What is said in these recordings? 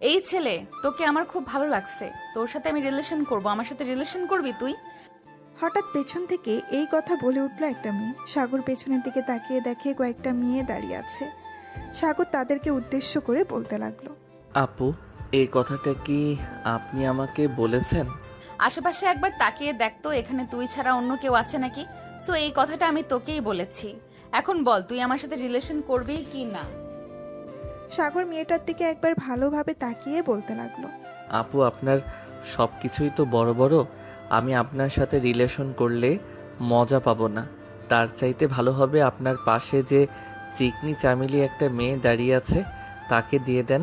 এই ছেলে, তোকে আমার খুব ভালো লাগছে। তোর সাথে আমি রিলেশন করব। আমার সাথে রিলেশন করবি তুই? হঠাৎ পেছন থেকে এই কথা বলে উঠল একটা মেয়ে। সাগর পেছনের দিকে তাকিয়ে দেখে কয়েকটা মেয়ে দাঁড়িয়ে আছে। সাগর তাদেরকে উদ্দেশ্য করে বলতে লাগলো, আপু, এই কথাটা কি আপনি আমাকে বলেছেন? আশেপাশে একবার তাকিয়ে দেখ তো, এখানে তুই ছাড়া অন্য কেউ আছে নাকি? সো এই কথাটা আমি তোকেই বলেছি। এখন বল, তুই আমার সাথে রিলেশন করবি কি না? সাগর মেয়েটার দিকে একবার ভালোভাবে তাকিয়ে বলতে লাগলো, আপু, আপনার সব কিছুই তো বড় বড়। আমি আপনার সাথে রিলেশন করলে মজা পাবো না। তার চাইতে ভালো হবে আপনার পাশে যে চিকনি চামেলি একটা মেয়ে দাঁড়িয়ে আছে তাকে দিয়ে দেন,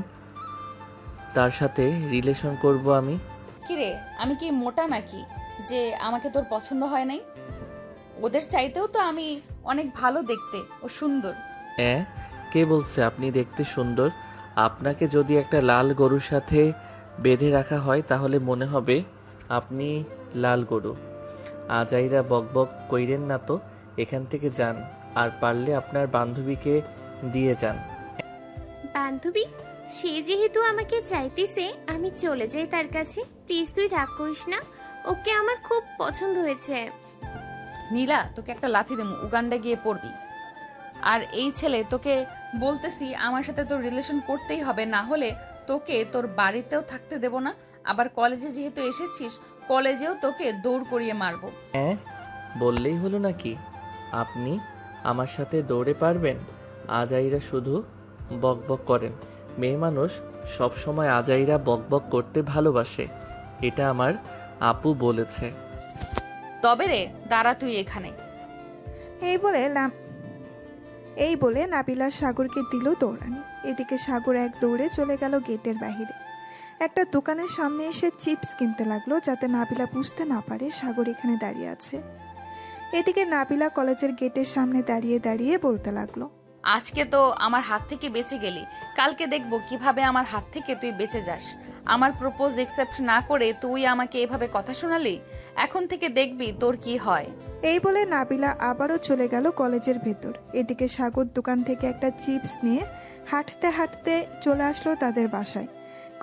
তার সাথে রিলেশন করব আমি। কিরে, আমি কি মোটা নাকি যে আমাকে তোর পছন্দ হয় নাই? ওদের চাইতেও তো আমি অনেক ভালো দেখতে ও সুন্দর। হ্যাঁ, কে বলছে আপনি দেখতে সুন্দর? আপনাকে যদি একটা লাল গরুর সাথে বেঁধে রাখা হয় তাহলে মনে হবে আপনি লাল গরু। আজাইরা বকবক কইরেন না তো, এখান থেকে যান। আর পারলে আপনার বান্ধবীকে দিয়ে যান। বান্ধবী, সে যেহেতু আমাকে চাইতেছে আমি চলে যাই তার কাছে। প্লিজ তুই রাগ করিস না, ওকে আমার খুব পছন্দ হয়েছে। নীলা, তোকে একটা লাথি দেবো, উগান্ডা গিয়ে পড়বি। আর এই ছেলে, তোকে বলতেছি আমার সাথে তোর রিলেশন করতেই হবে, না হলে তোকে তোর বাড়িতেও থাকতে দেব না। আবার কলেজে যেহেতু এসেছিস, কলেজেও তোকে দৌড় করিয়ে মারবো। হ্যাঁ, বললেই হলো নাকি? আপনি আমার সাথে দৌড়ে পারবেন? আজাইরা শুধু বকবক করেন। মেয়ে মানুষ সব সময় আজাইরা বকবক করতে ভালোবাসে, এটা আমার আপু বলেছে। তবে রে, দাঁড়া তুই এখানে। এই বলে নাবিলা সাগরকে দিল দৌড়ানি। এদিকে সাগর এক দৌড়ে চলে গেল গেটের বাহিরে। একটা দোকানের সামনে এসে চিপস কিনতে লাগলো, যাতে নাবিলা বুঝতে না পারে সাগর এখানে দাঁড়িয়ে আছে। এদিকে নাবিলা কলেজের গেটের সামনে দাঁড়িয়ে দাঁড়িয়ে বলতে লাগলো, আজকে তো আমার হাত থেকে বেঁচে গেলি, কালকে দেখবো কিভাবে আমার হাত থেকে তুই বেঁচে যাস। আমার প্রপোজ একসেপ্ট না করে তুই আমাকে এভাবে কথা শোনালি। এখন থেকে দেখবি তোর কি হয়। এই বলে নাবিলা আবারও চলে গেল কলেজের ভেতর। এদিকে সাগর দোকান থেকে একটা চিপস নিয়ে হাঁটতে হাঁটতে চলে আসলো তাদের বাসায়।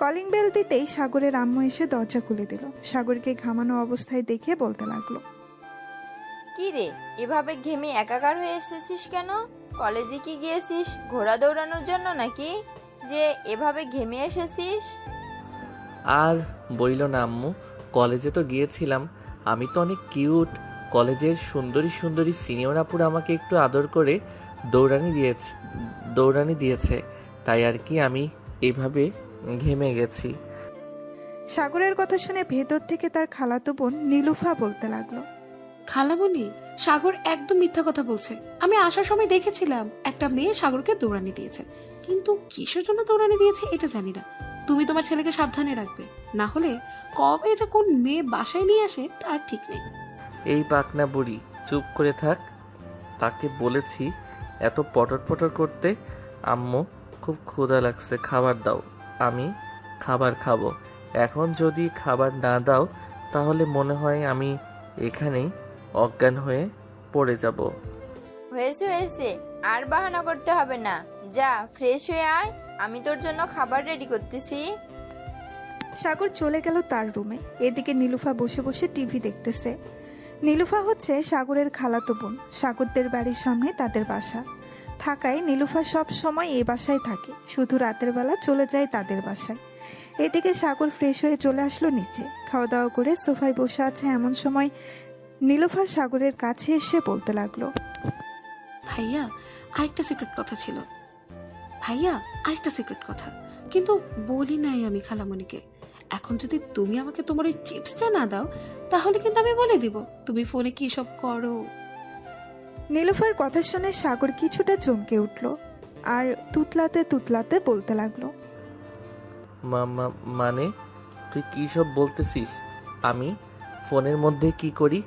কলিং বেল দিতেই সাগরের আম্মু এসে দরজা খুলে দিল। সাগরকে ঘামানো অবস্থায় দেখে বলতে লাগলো, কি রে, এভাবে ঘেমে একাকার হয়ে এসেছিস কেন? কলেজে কি গিয়েছিস ঘোড়া দৌড়ানোর জন্য নাকি যে এভাবে ঘেমে এসেছিস? আর বইল না আম্মু, কলেজে তো গিয়েছিলাম। আমি তো অনেক কিউট। কলেজের সুন্দরী সুন্দরী সিনিয়র আপুরা আমাকে একটু আদর করে দৌড়ানি দিয়েছে, তাই আর কি আমি এভাবে ঘেমে গেছি। সাগরের কথা শুনে ভেতর থেকে তার খালাতো বোন নীলুফা বলতে লাগলো, খালামণি, সাগর একদম মিথ্যা কথা বলছে। আমি আসার সময় দেখেছিলাম একটা মেয়ে সাগরকে দৌড়ানি দিয়েছে, কিন্তু কিসের জন্য দৌড়ানি দিয়েছে এটা জানি না। তুমি তোমার ছেলেকে সাবধানে রাখবে, না হলে কবে যে কোন মেয়ে বাসায় নিয়ে আসে তার ঠিক নেই। এই পাকনা বুড়ি, চুপ করে থাক। তাকে বলেছি এত পটর পটর করতে। আম্মু, খুব ক্ষুধা লাগছে, খাবার দাও। আমি খাবার খাবো। এখন যদি খাবার না দাও তাহলে মনে হয় আমি এখানেই অজ্ঞান হয়ে পড়ে যাব। হয়েছে হয়েছে, আর বাহানা করতে হবে না। যা ফ্রেশ হয়ে আয়, আমি তোর জন্য খাবার রেডি করতেছি। সাগর চলে গেল তার রুমে। এদিকে নীলুফা বসে বসে টিভি দেখতেছে। নীলুফা হচ্ছে সাগরের খালাতো বোন। সাগরদের বাড়ির সামনে তাদের বাসা থাকায় নীলুফা সব সময় এই বাসায় থাকে, শুধু রাতের বেলা চলে যায় তাদের বাসায়। এদিকে সাগর ফ্রেশ হয়ে চলে আসলো নিচে। খাওয়া দাওয়া করে সোফায় বসে আছে, এমন সময় নীলুফা সাগরের কাছে এসে বলতে লাগলো, ভাইয়া, আরেকটা সিক্রেট কথা ছিল। ভাইয়া, আরেকটা সিক্রেট কথা, কিন্তু বলি নাই আমি খালামণিকে। এখন যদি তুমি আমাকে তোমার ওই চিপসটা না দাও তাহলে কিন্তু আমি বলে দিব তুমি ফোনে কি সব করো। নীলুফার কথা শুনে সাগর কিছুটা চমকে উঠল আর তুতলাতে তুতলাতে বলতে লাগলো, মানে তুই কি সব বলতেছিস? আমি ফোনের মধ্যে কি করি?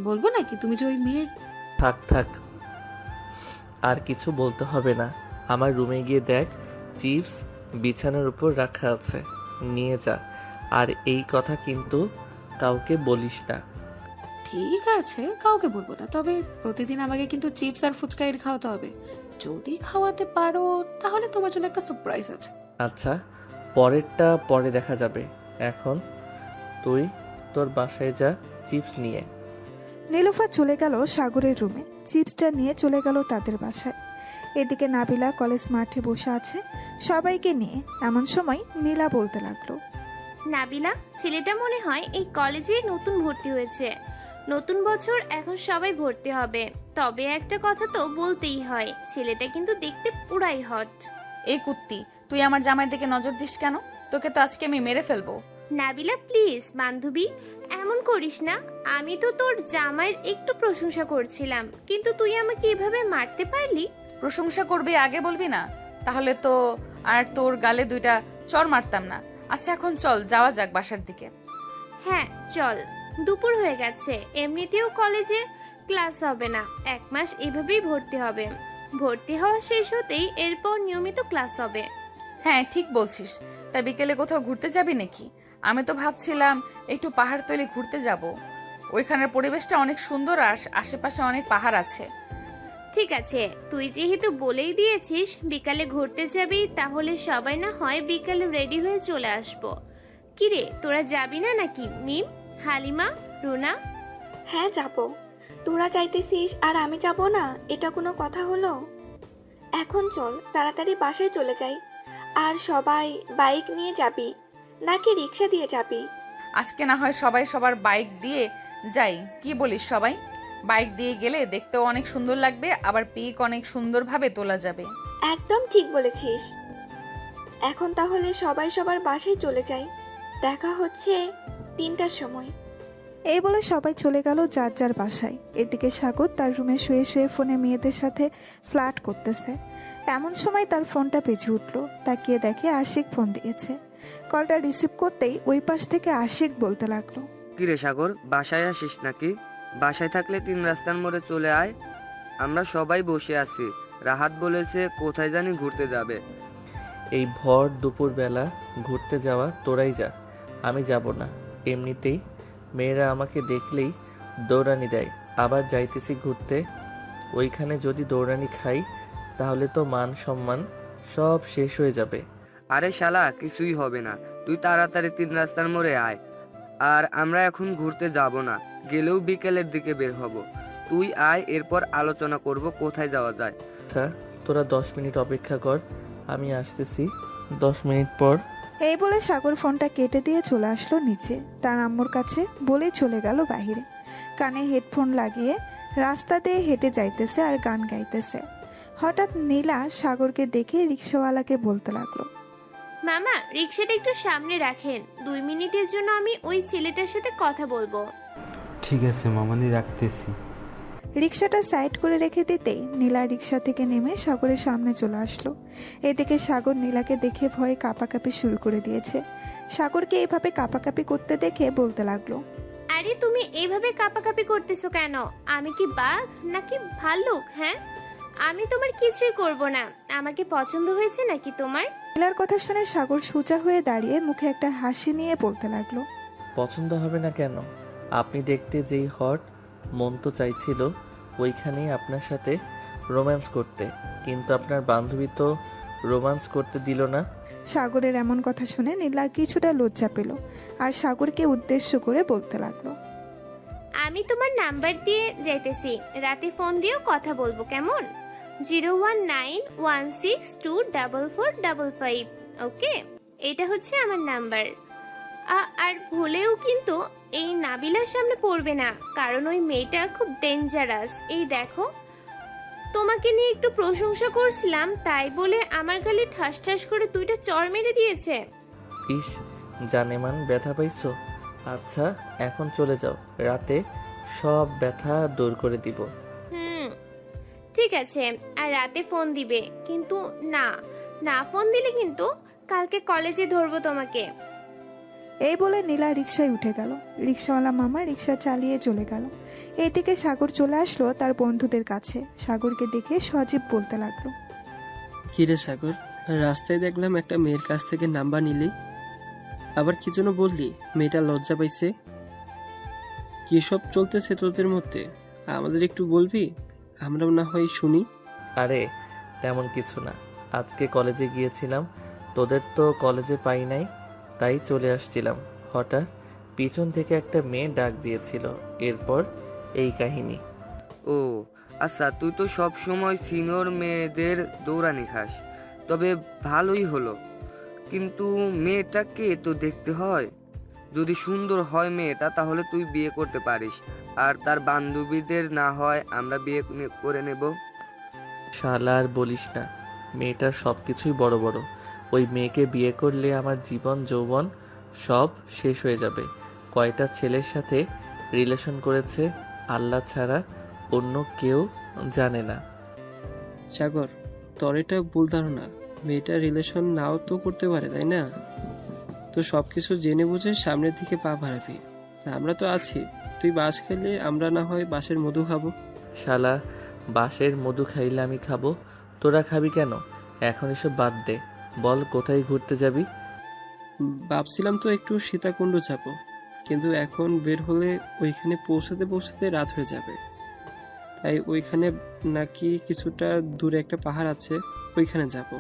বলবো নাকি তুমি যে ওই মেয়ের। থাক থাক, আর কিছু বলতে হবে না। আমার রুমে গিয়ে দেখ, চিপস বিছানার উপর রাখা আছে, নিয়ে যা। আর এই কথা কিন্তু কাউকে বলিস না। ঠিক আছে, কাউকে বলবো না, তবে প্রতিদিন আমাকে কিন্তু চিপস আর ফুচকা এর খাওয়াতে হবে। যদি খাওয়াতে পারো তাহলে তোমার জন্য একটা সারপ্রাইজ আছে। আচ্ছা, পরেরটা পরে দেখা যাবে। এখন তুই তোর বাসায় যা চিপস নিয়ে। নীলুফা চলে গেল সাগরের রুমে, চিপসটা নিয়ে চলে গেল তাদের বাসায়। এদিকে নাবিলা কলেজ মাঠে বসে আছে সবাইকে নিয়ে। এমন সময় নীলা বলতে লাগলো, নাবিলা, ছেলেটা মনে হয় এই কলেজে নতুন ভর্তি হয়েছে। নতুন বছর, এখন সবাই ভর্তি হবে। তবে একটা কথা তো বলতেই হয়, ছেলেটা কিন্তু দেখতে পুরাই হট। এই কুত্তি, তুই আমার জামাইয়ের দিকে নজর দিস কেন? তোকে তো আজকে আমি মেরে ফেলবো। নাবিলা প্লিজ বান্ধবী, এমন করিস না। আমি তো তোর জামাইয়ের একটু প্রশংসা করছিলাম, কিন্তু তুই আমাকে এভাবে মারতে পারলি? প্রশংসা করবি আগে বলবি না, তাহলে তো আর তোর গালে 2টা চড় মারতাম না। আচ্ছা এখন চল যাওয়া যাক বাসার দিকে। হ্যাঁ চল, দুপুর হয়ে গেছে। এমনিতেও কলেজে ক্লাস হবে না, 1 মাস এভাবেই ভর্তি হবে। ভর্তি হওয়া শেষ হতেই এরপর নিয়মিত ক্লাস হবে। হ্যাঁ ঠিক বলছিস। তা বিকেলে কোথাও ঘুরতে যাবি নাকি? আমি তো ভাবছিলাম একটু পাহাড়তলি ঘুরতে যাব। ওইখানের পরিবেশটা অনেক সুন্দর আর আশেপাশে অনেক পাহাড় আছে। ঠিক আছে, তুই যেহেতু বলেই দিয়েছিস বিকালে ঘুরতে যাবি, তাহলে সবাই না হয় বিকালে রেডি হয়ে চলে আসবো। কিরে, তোরা যাবি না নাকি? মিম, হালিমা, রুনা? হ্যাঁ যাব। তোরা যাইতেছিস আর আমি যাব না, এটা কোনো কথা হলো? এখন চল তাড়াতাড়ি বাসায় চলে যাই। আর সবাই বাইক নিয়ে যাবি নাকি রিক্সা দিয়ে যাবি? আজকে না হয় সবাই সবার বাইক দিয়ে যাই, কি বলিস? সবাই বাইক দিয়ে গেলে দেখতেও অনেক সুন্দর লাগবে, আবার পিক অনেক সুন্দরভাবে তোলা যাবে। একদম ঠিক বলেছিস। এখন তাহলে সবাই সবার বাসায় চলে যাই, দেখা হচ্ছে 3টার সময়। এই বলে সবাই চলে গেল যার যার বাসায়। এদিকে সাগর তার রুমে শুয়ে শুয়ে ফোনে মেয়েদের সাথে ফ্লার্ট করতেছে। এমন সময় তার ফোনটা বেজে উঠল। তাকিয়ে দেখে আশিক ফোন দিয়েছে। কলটা রিসিভ করতেই ওই পাশ থেকে আশিক বলতে লাগলো, কিরে সাগর, বাসায় আসিস নাকি? বাসায় থাকলে 3 রাস্তার মোড়ে চলে আয়, আমরা সবাই বসে আছি। রাহাত বলেছে কোথায় জানি ঘুরতে যাবে। এই ভর দুপুরবেলা ঘুরতে যাওয়া তোরাই যা, আমি যাব না। এমনিতেই মেয়েরা আমাকে দেখলেই দৌড়ানি দেয়। আবার যাইতেছি ঘুরতে, ওইখানে যদি দৌড়ানি খাই তাহলে তো মান সম্মান সব শেষ হয়ে যাবে। আরে শালা, কিছুই হবে না, তুই তাড়াতাড়ি 3 রাস্তার মোড়ে আয়। আর আমরা এখন ঘুরতে যাব না, গেলেও বিকেলের দিকে বের হব। তুই আয়, এরপর আলোচনা করব কোথায় যাওয়া যায়। আচ্ছা তোরা 10 মিনিট অপেক্ষা কর, আমি আসতেছি 10 মিনিট পর। এই বলে সাগর ফোনটা কেটে দিয়ে চলে আসলো নিচে, তার আম্মুর কাছে বলেই চলে গেল বাহিরে। কানে হেডফোন লাগিয়ে রাস্তা দিয়ে হেঁটে যাইতেছে আর গান গাইতেছে। হঠাৎ নীলা সাগরকে দেখে রিক্সাওয়ালাকে বলতে লাগলো, মামা, রিক্সাটা একটু সামনে রাখেন, 2 মিনিটের জন্য আমি ওই ছেলেটার সাথে কথা বলবো। ঠিক আছে মামানি, রাখতেছি। রিক্সাটা সাইড করে রেখে দিতেই নীলা রিক্সা থেকে নেমে সাগরের সামনে চলে আসলো। এদিকে সাগর নীলাকে দেখে ভয়ে কাঁপাকাঁপি শুরু করে দিয়েছে। সাগরকে এইভাবে কাঁপাকাঁপি করতে দেখে বলতে লাগলো, আরে তুমি এইভাবে কাঁপাকাঁপি করতেছো কেন? আমি কি বাঘ নাকি ভাল্লুক? হ্যাঁ, আমি তোমার কিছুই করব না। আমাকে পছন্দ হয়েছে নাকি তোমার? নীলার কথা শুনে সাগর সোজা হয়ে দাঁড়িয়ে মুখে একটা হাসি নিয়ে বলতে লাগলো, পছন্দ হবে না কেন? আপনি দেখতে যেই হট, মন তো চাইছিল ওইখানেই আপনার সাথে রোম্যান্স করতে, কিন্তু আপনার বান্ধবী তো রোম্যান্স করতে দিল না। সাগরের এমন কথা শুনে নীলা কিছুটা লজ্জা পেল আর সাগরকে উদ্দেশ্য করে বলতে লাগলো, আমি তোমার নাম্বার দিয়ে যাইতেছি, রাতে ফোন দিয়েও কথা বলবো, কেমন? 01916244555। ওকে, এটা হচ্ছে আমার নাম্বার। আর ভুলেও কিন্তু এই নাবিলার সামনে পড়বে না, কারণ ওই মেয়েটা খুব ডেঞ্জারাস। এই দেখো, তোমাকে নিয়ে একটু প্রশংসা করছিলাম, তাই বলে আমার গালে ঠাস ঠাস করে 2টা চড় মেরে দিয়েছে। ইস, জানেমান ব্যথা পাইছো? আচ্ছা এখন চলে যাও, রাতে সব ব্যথা দূর করে দিব। ঠিক আছে, আর রাতে ফোন দিবে, কিন্তু না ফোন দিলে কিন্তু কালকে কলেজে ধরবো তোমাকে। এই বলে নীলা রিক্সায় উঠে গেল। রিক্সাওয়ালা মামা রিক্সা চালিয়ে চলে গেল। এদিকে সাগর চলে আসলো তার বন্ধুদের কাছে। সাগরকে দেখে সজীব বলতে লাগলো, কিরে সাগর, রাস্তায় দেখলাম একটা মেয়ের কাছ থেকে নাম্বার নিলি, আবার কি জন্য বললি মেয়েটা লজ্জা পাইছে? কি সব চলতেছে তোদের মধ্যে, আমাদের একটু বলবি, আমরাও না হয় শুনি। আরে তেমন কিছু না, আজকে কলেজে গিয়েছিলাম, তোদের তো কলেজে পাই নাই, তাই চলে আসছিলাম। হঠাৎ পিছন থেকে একটা মেয়ে ডাক দিয়েছিল, এরপর এই কাহিনী। ও আচ্ছা, তুই তো সব সময় সিনিয়র মেয়েদের দৌড়ানি খাস, তবে ভালোই হলো। কিন্তু মেয়েটাকে তো দেখতে হয়, যদি সুন্দর হয় মেয়েটা তাহলে তুই বিয়ে করতে পারিস, আর তার বান্ধবীদের না হয় আমরা বিয়ে করে নেব। শালা আর বলিস না, মেয়েটার সব কিছুই বড় বড়। ওই মেয়েকে বিয়ে করলে আমার জীবন যৌবন সব শেষ হয়ে যাবে। কয়টা ছেলের সাথে রিলেশন করেছে আল্লাহ ছাড়া অন্য কেউ জানে না। সাগর, তোর এটা ভুল ধারণা। মেয়েটা রিলেশন নাও তো করতে পারে, তাই না? তো সব কিছু জেনে বুঝে সামনের দিকে পা বাড়াবি। আমরা তো আছি, তুই বাঁশ খেলে আমরা না হয় বাঁশের মধু খাবো। শালা, বাঁশের মধু খাইলে আমি খাবো, তোরা খাবি কেন? এখন এসব বাদ দে, বল কোথায় ঘুরতে যাবি? ভাবছিলাম তো একটু সীতাকুণ্ড যাবো, কিন্তু এখন বের হলে ওইখানে পৌঁছাতে পৌঁছাতে রাত হয়ে যাবে। তাই ওইখানে নাকি কিছুটা দূরে একটা পাহাড় আছে, ওইখানে যাব।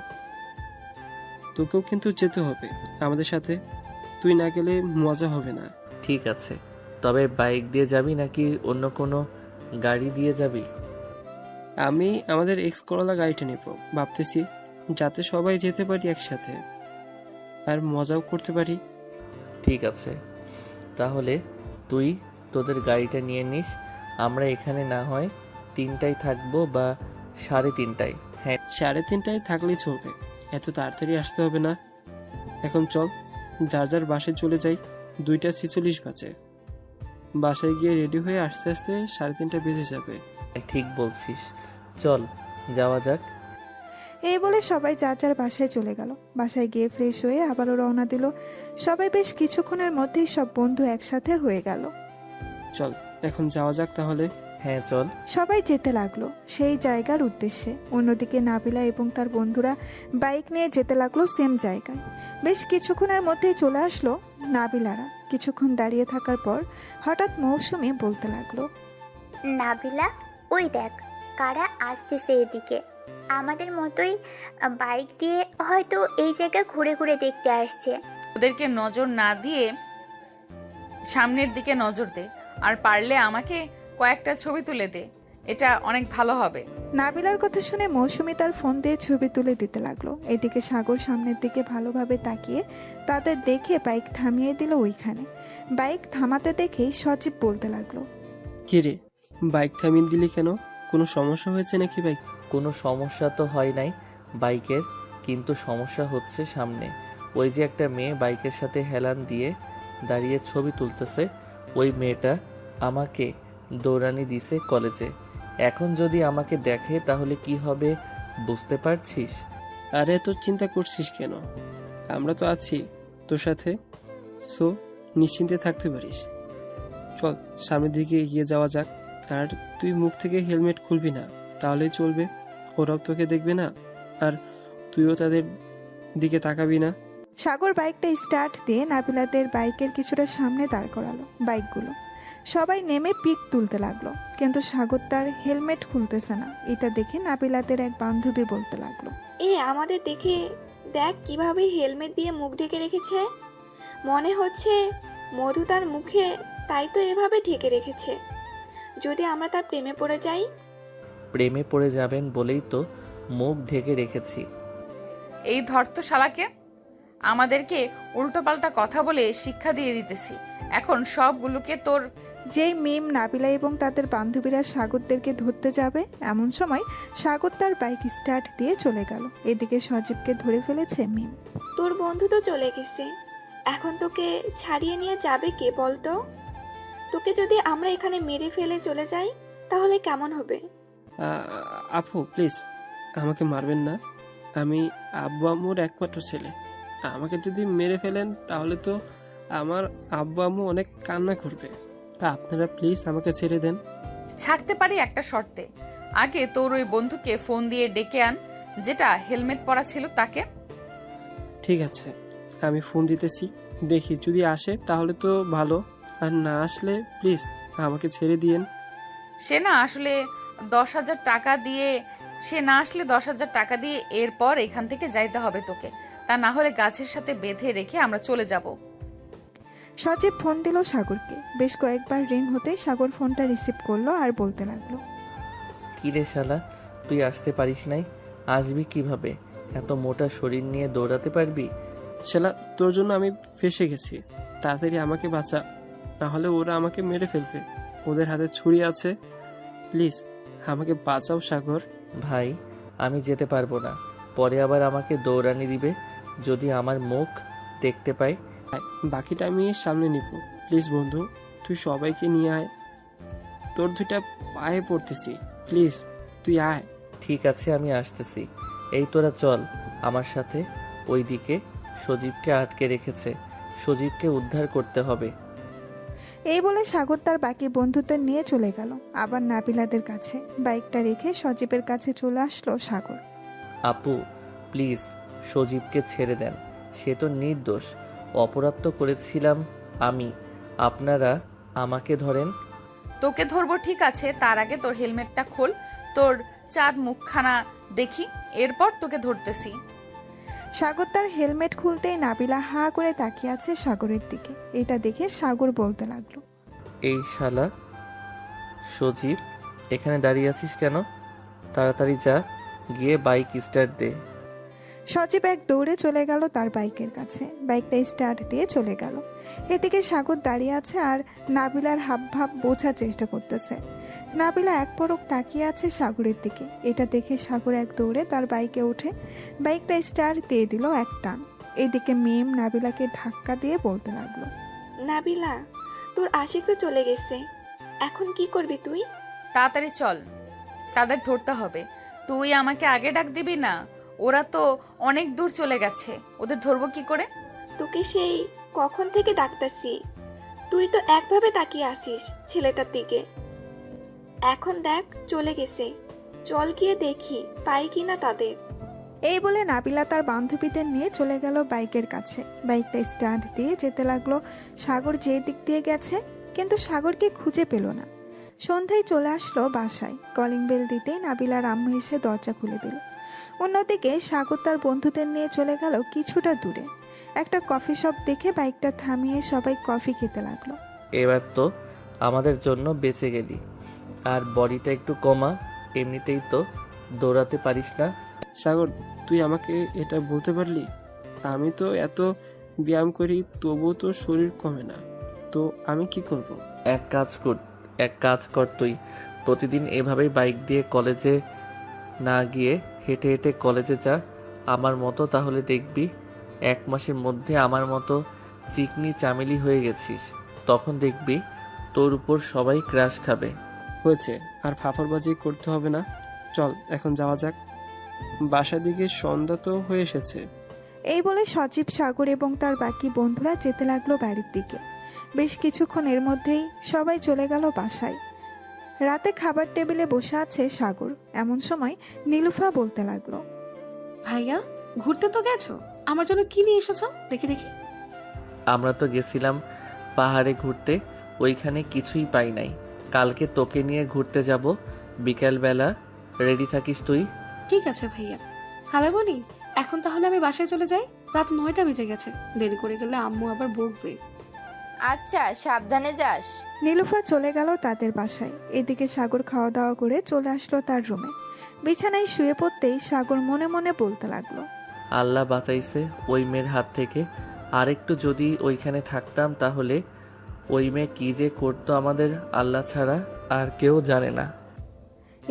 তোকেও কিন্তু যেতে হবে আমাদের সাথে, তুই না গেলে মজা হবে না। ঠিক আছে, তবে বাইক দিয়ে যাবি নাকি অন্য কোনো গাড়ি দিয়ে যাবি? আমি আমাদের এক্স করলা গাড়িটা নেব ভাবতেছি, যাতে সবাই যেতে পারি একসাথে আর মজাও করতে পারি। ঠিক আছে, তাহলে তুই তোদের গাড়িটা নিয়ে নিস। আমরা এখানে না হয় 3টায় থাকবো বা 3:30টায়। হ্যাঁ, 3:30টায় থাকলেই চলবে, এত তাড়াতাড়ি আসতে হবে না। এখন চল, যার যার বাসায় চলে যাই। 2:46 বাজে। বাসায় গিয়ে রেডি হয়ে আস্তে আস্তে 3:30 বেজে যাবে। ঠিক বলছিস, চল যাওয়া যাক। এই বলে সবাই যার যার বাসায় চলে গেল। বাসায় গিয়ে ফ্রেশ হয়ে আবারও রওনা দিল। সবাই বেশ কিছুক্ষণের মধ্যেই সব বন্ধু একসাথে হয়ে গেল। চল এখন যাওয়া যাক তাহলে। হ্যাঁ চল। সবাই যেতে লাগলো সেই জায়গার উদ্দেশ্যে। অন্যদিকে নাবিলা এবং তার বন্ধুরা বাইক নিয়ে যেতে লাগলো সেম জায়গায়। বেশ কিছুক্ষণের মধ্যেই চলে আসলো নাবিলারা। কিছুক্ষণ দাঁড়িয়ে থাকার পর হঠাৎ মৌসুমী বলতে লাগলো, নাবিলা, ওই দেখ কারা আসতেছে এদিকে। আমাদের মতোই বাইক দিয়ে হয়তো এই জায়গা ঘুরে ঘুরে দেখতে আসছে। ওদেরকে নজর না দিয়ে সামনের দিকে নজর দে, আর পারলে আমাকে কয়েকটা ছবি তুলে দে, এটা অনেক ভালো হবে। নাবিলার কথা শুনে মৌসুমী তার ফোন দিয়ে ছবি তুলে দিতে লাগলো। এদিকে সাগর সামনের দিকে ভালোভাবে তাকিয়ে তাদের দেখে বাইক থামিয়ে দিল ওইখানে। বাইক থামাতে দেখেই সজীব বলতে লাগলো, কি রে, বাইক থামিয়ে দিলি কেন? কোনো সমস্যা হয়েছে নাকি বাইক? কোনো সমস্যা তো হয় নাই বাইকের, কিন্তু সমস্যা হচ্ছে সামনে। ওই যে একটা মেয়ে বাইকের সাথে হেলান দিয়ে দাঁড়িয়ে ছবি তুলতেছে, ওই মেয়েটা আমাকে দৌড়ানি দিছে কলেজে। এখন যদি আমাকে দেখে তাহলে কি হবে বুঝতে পারছিস? আরে তোর চিন্তা করছিস কেন? আমরা তো আছি তোর সাথে, সো নিশ্চিন্তে থাকতে পারিস। চল সামনের দিকে এগিয়ে যাওয়া যাক। আর তুই মুখ থেকে হেলমেট খুলবি না, তাহলেই চলবে। ওরাও তোকে দেখবে না, আর তুইও তাদের দিকে তাকাবি না। সাগর বাইকটা স্টার্ট দিয়ে নাবিলাদের বাইকের কিছুটা সামনে দাঁড় করালো বাইকগুলো। সবাই নেমে পিক তুলতে লাগলো, কিন্তু সাগর তার হেলমেট খুলতেছে না। এটা দেখে নাবিলাদের এক বান্ধবী বলতে লাগলো, আমাদের দেখে দেখ কিভাবে হেলমেট দিয়ে মুখ ঢেকে রেখেছে। মনে হচ্ছে মধু তার মুখে, তাই তো এভাবে ঢেকে রেখেছে। যদি আমরা তার প্রেমে পড়ে যাই? প্রেমে পড়ে যাবেন বলেই তো মুখ ঢেকে রেখেছি। এই ধর্ত শালাকে, আমাদেরকে উল্টোপাল্টা কথা বলে শিক্ষা দিয়ে দিতেছি। এখন সবগুলোকে তোর। যেই মিম নাবিলা এবং তাদের বান্ধবীরা সাগরদেরকে ধরতে যাবে, এমন সময় সাগর তার বাইক স্টার্ট দিয়ে চলে গেল। এদিকে সজীবকে ধরে ফেলেছে মিম। তোর বন্ধু তো চলে গেছে, এখন তোকে ছাড়িয়ে নিয়ে যাবে কে বলতো? তোকে যদি আমরা এখানে মেরে ফেলে চলে যাই তাহলে কেমন হবে? আপু প্লিজ আমাকে মারবেন না, আমি আব্বু আম্মুর একমাত্র ছেলে। আমাকে যদি মেরে ফেলেন তাহলে তো আমার আব্বু আম্মু অনেক কান্না করবে। আপনারা প্লিজ আমাকে ছেড়ে দেন। ছাড়তে পারি একটা শর্তে। আগে তোর ওই বন্ধুকে ফোন দিয়ে ডেকে আন, যেটা হেলমেট পরা ছিল তাকে। ঠিক আছে, আমি ফোন দিতেছি, দেখি যদি আসে তাহলে তো ভালো, আর না আসলে প্লিজ আমাকে ছেড়ে দিয়েন। সে না আসলে 10,000 টাকা দিয়ে এরপর এখান থেকে যাইতে হবে তোকে। তা না হলে গাছের সাথে বেঁধে রেখে আমরা চলে যাব। সজীব ফোন দিল সাগরকে। বেশ কয়েকবার রিং হতেই সাগর ফোনটা রিসিভ করলো আর বলতে লাগলো, কি রে শালা, তুই আসতে পারিস নাই? আসবি কিভাবে? এত মোটা শরীর নিয়ে দৌড়াতে পারবি? শালা, তোর জন্য আমি ফেঁসে গেছি, তাড়াতাড়ি আমাকে বাঁচা, না হলে ওরা আমাকে মেরে ফেলবে। ওদের হাতে ছুরি আছে, প্লিজ আমাকে বাঁচাও সাগর। ভাই, আমি যেতে পারবো না। পরে আবার আমাকে দৌড়ানি দিবে যদি আমার মুখ দেখতে পাই। বাকিটা আমি সামনে নিব, প্লিজ বন্ধু, তুই সবাইকে নিয়ে আয়, তোর দুইটা পায়ে পড়তেছি, প্লিজ তুই আয়। ঠিক আছে, আমি আসতেছি। এই তোরা চল আমার সাথে। ওইদিকে সজীবকে আটকে রেখেছে, সজীবকে উদ্ধার করতে হবে। এই বলে সাগর তার বাকি বন্ধুদের নিয়ে চলে গেল আবার নাবিলাদের কাছে। বাইকটা রেখে সজীবের কাছে চলে আসলো সাগর। আপু প্লিজ সজীবকে ছেড়ে দেন, সে তো নির্দোষ। অপরাধ তো করেছিলাম আমি, আপনারা আমাকে ধরেন। তোকে ধরবো ঠিক আছে, তার আগে তোর হেলমেটটা খোল, তোর চাঁদ মুখখানা দেখি, এরপর তোকে ধরতেছি। সাগর তার হেলমেট খুলতেই নাবিলা হা করে তাকিয়ে আছে সাগরের দিকে। এটা দেখে সাগর বলতে লাগলো, এই শালা সজীব, এখানে দাঁড়িয়ে আছিস কেন? তাড়াতাড়ি যা, গিয়ে বাইক স্টার্ট দে। সজীব এক দৌড়ে চলে গেল তার বাইকের কাছে। বাইকটা স্টার্ট দিয়ে চলে গেল। এদিকে সাগর দাঁড়িয়ে আছে আর নাবিলার হাবভাব বোঝার চেষ্টা করতেছে। নাবিলা এক পলক তাকিয়ে আছে সাগরের দিকে। এটা দেখে সাগর এক দৌড়ে তার বাইকে উঠে বাইকটা স্টার্ট দিয়ে দিল এক টান। এদিকে মেম নাবিলাকে ধাক্কা দিয়ে বলতে লাগলো, নাবিলা, তোর আশিক তো চলে গেছে, এখন কি করবি তুই? তাড়াতাড়ি চল, তাদের ধরতে হবে। তুই আমাকে আগে ডাক দিবি না? ওরা তো অনেক দূর চলে গেছে, ওদের ধরবো কি করে? তোকে সেই কখন থেকে ডাকতাছি, তুই তো একভাবে তাকিয়ে আসিস ছেলেটার দিকে। এখন দেখ চলে গেছে, চল গিয়ে দেখি পাই কিনা তাদের। এই বলে নাবিলা তার বান্ধবীদের নিয়ে চলে গেল বাইকের কাছে। বাইকটা স্টার্ট দিয়ে যেতে লাগলো সাগর যে দিক দিয়ে গেছে, কিন্তু সাগরকে খুঁজে পেল না। সন্ধ্যায় চলে আসলো বাসায়। কলিং বেল দিতেই নাবিলার আম্মু এসে দরজা খুলে দিল। অন্যদিকে সাগর তার বন্ধুদের নিয়ে চলে গেল কিছুটা দূরে। একটা কফি শপ দেখে বাইকটা থামিয়ে সবাই কফি খেতে লাগলো। এবার তো আমাদের জন্য বেঁচে গেলি। আর বডিটা একটু কমা, এমনিতেই তো দৌড়াতে পারিস না। সাগর, তুই আমাকে এটা বলতে পারলি? আমি তো এত ব্যায়াম করি, তবুও তো শরীর কমে না, তো আমি কি করব? এক কাজ কর, তুই প্রতিদিন এভাবেই বাইক দিয়ে কলেজে না গিয়ে হেঁটে হেঁটে কলেজে যা আমার মতো, তাহলে দেখবি 1 মাসের মধ্যে আমার মতো চিকনি চামেলি হয়ে গেছিস। তখন দেখবি তোর উপর সবাই ক্রাশ খাবে। হয়েছে, আর ফাফরবাজি করতে হবে না, চল এখন যাওয়া যাক, বাসার দিকে সন্ধ্যা তো হয়ে এসেছে। এই বলে সজীব, সাগর এবং তার বাকি বন্ধুরা যেতে লাগলো বাড়ির দিকে। বেশ কিছুক্ষণের মধ্যেই সবাই চলে গেল বাসায়। রাতে খাবার টেবিলে বসে আছে সাগর। এমন সময় নীলুফা বলতে লাগলো, ভাইয়া, ঘুরতে তো গেছো, আমার জন্য কি নিয়ে এসেছো দেখি দেখি। আমরা তো গেছিলাম পাহাড়ে ঘুরতে, ওইখানে কিছুই পাই নাই। কালকে তোকে নিয়ে ঘুরতে যাব বিকেলবেলা, রেডি থাকিস তুই? ঠিক আছে ভাইয়া। খালাবনি, এখন তাহলে আমি বাসায় চলে যাই, রাত 9টা বেজে গেছে, দেরি করে গেলে আম্মু আবার বকবে। আচ্ছা, সাবধানে যাস। নীলুফা চলে গেল তাদের বাসায়। এদিকে সাগর খাওয়া দাওয়া করে চলে আসলো তার রুমে। বিছানায় শুয়ে পড়তেই সাগর মনে মনে বলতে লাগলো, আল্লাহ বাঁচাইছে ওই মেয়ের হাত থেকে। আরেকটু যদি ওইখানে থাকতাম, তাহলে ওই মেয়ে কি যে করতো আমাদের আল্লাহ ছাড়া আর কেউ জানে না।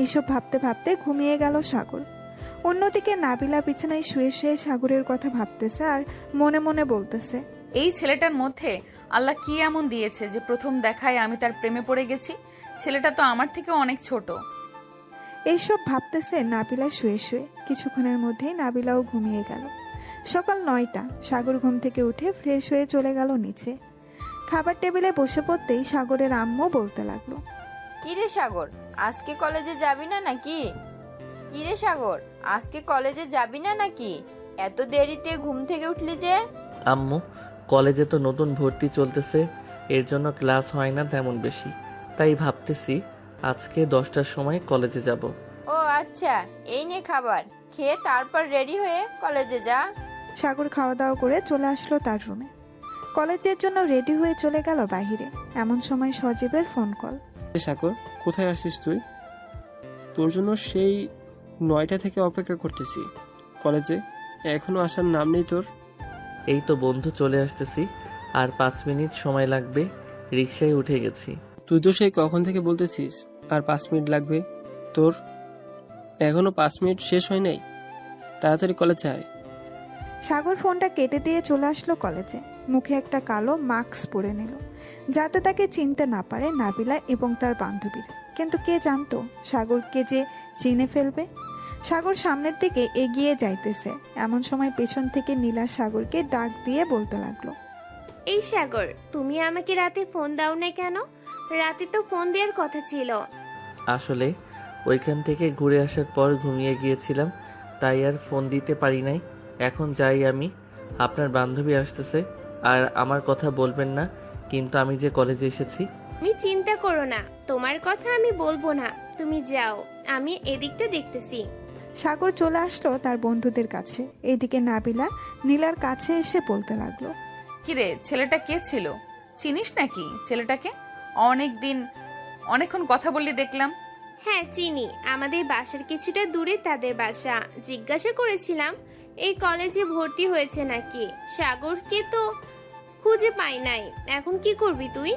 এইসব ভাবতে ভাবতে ঘুমিয়ে গেল সাগর। অন্যদিকে নাবিলা বিছানায় শুয়ে শুয়ে সাগরের কথা ভাবতেছে আর মনে মনে বলতেছে, এই ছেলেটার মধ্যে আল্লাহ কি এমন দিয়েছে যে প্রথম দেখায় আমি তার প্রেমে পড়ে গেছি? ছেলেটা তো আমার থেকে অনেক ছোট। এইসব ভাবতেছে নাবিলা শুয়ে শুয়ে। কিছুক্ষণের মধ্যেই নাবিলাও ঘুমিয়ে গেল। সকাল 9টা। সাগর ঘুম থেকে উঠে ফ্রেশ হয়ে চলে গেল নিচে। খাবার টেবিলে বসে পড়তেই সাগরের আম্মু বলতে লাগলো, কিরে সাগর, আজকে কলেজে যাবি না নাকি? কিরে সাগর, আজকে কলেজে যাবি না নাকি? এত দেরিতে ঘুম থেকে উঠলি যে? আম্মু, কলেজে তো নতুন ভর্তি চলতেছে, এর জন্য ক্লাস হয় না তেমন বেশি, তাই ভাবতেছি আজকে 10টার সময় কলেজে যাব। ও আচ্ছা, এই নে খাবার, খেয়ে তারপর রেডি হয়ে কলেজে যা। সাগর খাওয়া দাওয়া করে চলে আসলো তার রুমে। কলেজের জন্য রেডি হয়ে চলে গেল বাইরে। এমন সময় সজীবের ফোন কল। সাগর, কোথায় আসিস তুই? তোর জন্য সেই 9টা থেকে অপেক্ষা করতেছি কলেজে, এখনো আসার নাম নেই তোর। এই তো বন্ধু চলে আসতেছি, আর 5 মিনিট সময় লাগবে, রিকশায় উঠে গেছি। তুই তো সেই কখন থেকে বলতেছিস আর 5 মিনিট লাগবে, তোর এখনো 5 মিনিট শেষ হয় নাই, তাড়াতাড়ি কলেজে আয়। সাগর ফোনটা কেটে দিয়ে চলে আসলো কলেজে। মুখে একটা কালো মাস্ক পরে নিল, যাতে তাকে চিনতে না পারে নাবিলা এবং তার বান্ধবীরা। কিন্তু কে জানতো সাগরকে যে চিনে ফেলবে। সাগর সামনের দিকে এগিয়ে যাইতেছে। এমন সময় পেছন থেকে নীলা সাগরকে ডাক দিয়ে বলতে লাগলো, এই সাগর, তুমি আমাকে রাতে ফোন দাও না কেন? রাতে তো ফোন দেওয়ার কথা ছিল। আসলে ওইখান থেকে ঘুরে আসার পর ঘুমিয়ে গিয়েছিলাম, তাই আর ফোন দিতে পারি নাই। এখন যাই আমি, আপনার বান্ধবী আসতেছে, আর আমার কথা বলবেন না কিন্তু আমি যে কলেজে এসেছি। তুমি চিন্তা করো না, তোমার কথা আমি বলবো না, তুমি যাও, আমি এদিকটা দেখতেছি। সাগর চলে আসলো তার বন্ধুদের কাছে। এদিকে নাবিলা নীলার কাছে এসে বলতে লাগলো, কিরে, ছেলেটা কে ছিল? চিনিস নাকি ছেলেটাকে? অনেকক্ষণ কথা বললি দেখলাম। হ্যাঁ চিনি, আমাদের বাসার কিছুটা দূরে তাদের বাসা। জিজ্ঞাসা করেছিলাম এই কলেজে ভর্তি হয়েছে নাকি। সাগরকে তো খুঁজে পাই নাই, এখন কি করবি তুই?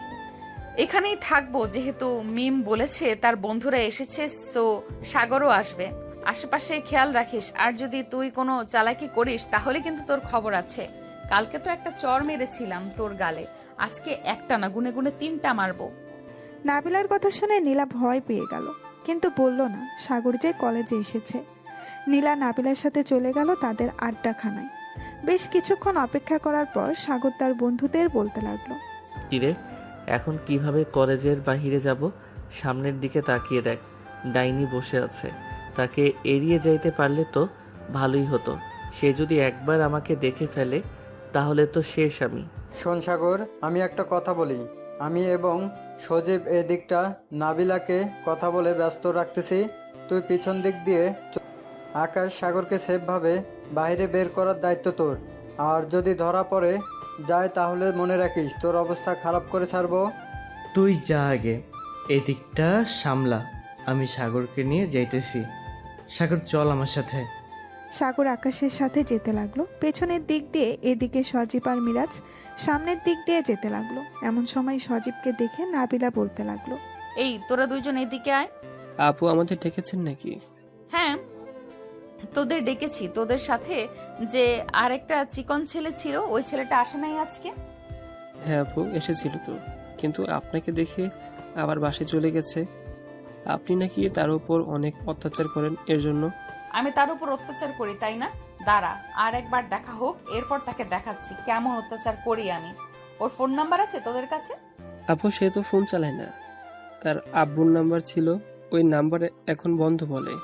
এখানেই থাকবো, যেহেতু মিম বলেছে তার বন্ধুরা এসেছে, তো সাগরও আসবে। আশেপাশে খেয়াল রাখিস, আর যদি তুই কোনো চালাকি করিস তাহলে কিন্তু তোর খবর আছে। কালকে তো একটা চর মেরেছিলাম তোর গালে, আজকে একটা না, গুনে গুনে 3টা মারবো। নাবিলার কথা শুনে নীলা ভয় পেয়ে গেল, কিন্তু বলল না সাগর যে কলেজে এসেছে। নীলা নাবিলার সাথে চলে গেল তাদের আড্ডাখানায়। বেশ কিছুক্ষণ অপেক্ষা করার পর সাগর তার বন্ধুদের বলতে লাগলো, কিরে, এখন কিভাবে কলেজের বাহিরে যাব? সামনের দিকে তাকিয়ে দেখ, ডাইনি বসে আছে। তাকে এড়িয়ে যাইতে পারলে তো ভালোই হতো। সে যদি একবার আমাকে দেখে ফেলে তাহলে তো শেষ আমি। শোন সাগর, আমি একটা কথা বলি। আমি এবং সজীব এই দিকটা নাবিলাকে কথা বলে ব্যস্ত রাখতেছি। তুই পিছন দিক দিয়ে আকাশ সাগরকে সেফভাবে বাইরে বের করার দায়িত্ব তোর। আর যদি ধরা পড়ে যায় তাহলে মনে রাখিস তোর অবস্থা খারাপ করে ছাড়বো। তুই যা আগে, এদিকটা সামলা, আমি সাগরকে নিয়ে যাইতেছি। সাগর চল আমার সাথে। সাগর আকাশের সাথে যেতে লাগলো। পেছনের দিক দিয়ে এদিকে সজীব আর মিরাজ সামনের দিক দিয়ে যেতে লাগলো। এমন সময় সজীবকে দেখে নাবিলা বলতে লাগলো, এই তোরা দুইজন এদিকে আয়। আপু আমাদের ডেকেছেন নাকি? হ্যাঁ, তোদের ডেকেছি। তোদের সাথে যে আরেকটা চিকন ছেলে ছিল, ওই ছেলেটা আসে নাই আজকে? হ্যাঁ আপু এসেছিল তো, কিন্তু আপনাকে দেখে আবার বাসায় চলে গেছে। আপনি নাকি তার উপর অনেক অত্যাচার করেন, এর জন্য। আমি তার উপর অত্যাচার করি তাই না? দাঁড়া, আর একবার দেখা হোক, এরপর তাকে দেখাচ্ছি কেমন অত্যাচার করি আমি। ওর ফোন নাম্বার আছে তোদের কাছে? আপু সে তো ফোন চালায় না, তার আব্বুর নাম্বার ছিল, ওই নাম্বারে এখন বন্ধ বলে।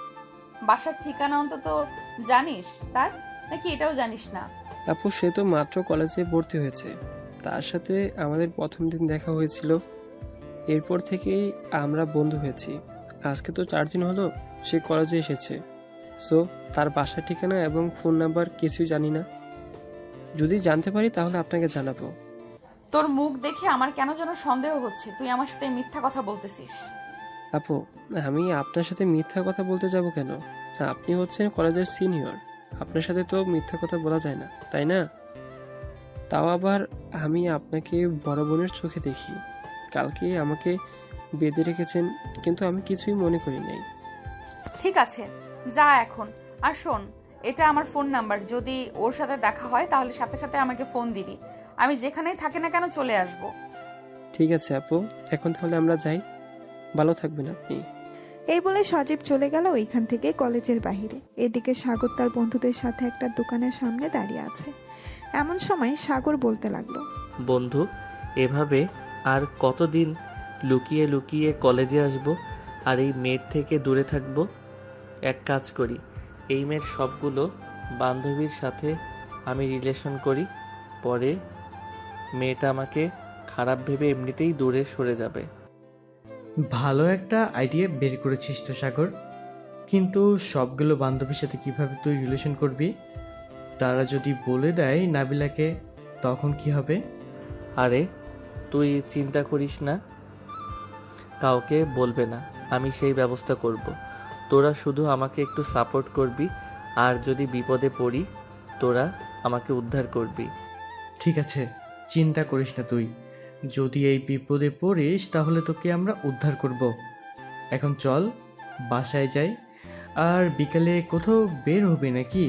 বাসার ঠিকানা অন্তত জানিস তার, নাকি এটাও জানিস না? আপু সে তো মাত্র কলেজে ভর্তি হয়েছে, তার সাথে আমাদের প্রথম দিন দেখা হয়েছিল, এরপর থেকেই আমরা বন্ধু হয়েছি। আজকে তো 4 দিন হলো সে কলেজে এসেছে, সো তার বাসার ঠিকানা এবং ফোন নাম্বার কিছুই জানি না। যদি জানতে পারি তাহলে আপনাকে জানাবো। তোর মুখ দেখে আমার কেন যেন সন্দেহ হচ্ছে তুই আমার সাথে মিথ্যা কথা বলতেছিস। আপু আমি আপনার সাথে মিথ্যা কথা বলতে যাব কেন? আপনি হচ্ছেন কলেজের সিনিয়র, আপনার সাথে তো মিথ্যা কথা বলা যায় না, তাই না? তাও আবার আমি আপনাকে বড় বোনের চোখে দেখি। কালকে আমাকে বেঁধে রেখেছেন, কিন্তু আমি কিছুই মনে করি নাই। ঠিক আছে, যা এখন। আর শোন, এটা আমার ফোন নাম্বার, যদি ওর সাথে দেখা হয় তাহলে সাথে সাথে আমাকে ফোন দিবি। আমি যেখানেই থাকি না কেন চলে আসব। ঠিক আছে আপু, এখন তাহলে আমরা যাই, ভালো থাকবেন আপনি। এই বলে সজীব চলে গেল ওইখান থেকে কলেজের বাহিরে। এদিকে সাগর তার বন্ধুদের সাথে একটা দোকানের সামনে দাঁড়িয়ে আছে। এমন সময় সাগর বলতে লাগলো, বন্ধু, এভাবে আর কতদিন লুকিয়ে লুকিয়ে কলেজে আসব আর এই মেয়ের থেকে দূরে থাকব? এক কাজ করি, এই মেয়ের সবগুলো বান্ধবীর সাথে আমি রিলেশন করি, পরে মেয়েটা আমাকে খারাপ ভেবে এমনিতেই দূরে সরে যাবে। ভালো একটা আইডিয়া বের করেছিস তো সাগর, কিন্তু সবগুলো বান্ধবীর সাথে কিভাবে তুই রিলেশন করবি? তারা যদি বলে দেয় নাবিলাকে, তখন কি হবে? আরে তুই চিন্তা করিস না, কাউকে বলবে না, আমি সেই ব্যবস্থা করব। তোরা শুধু আমাকে একটু সাপোর্ট করবি, আর যদি বিপদে পড়ি তোরা আমাকে উদ্ধার করবি। ঠিক আছে, চিন্তা করিস না তুই। যদি এই বিপদে পড়িস তাহলে তোকে আমরা উদ্ধার করব। এখন চল বাসায় যাই। আর বিকালে কোথাও বের হবি নাকি?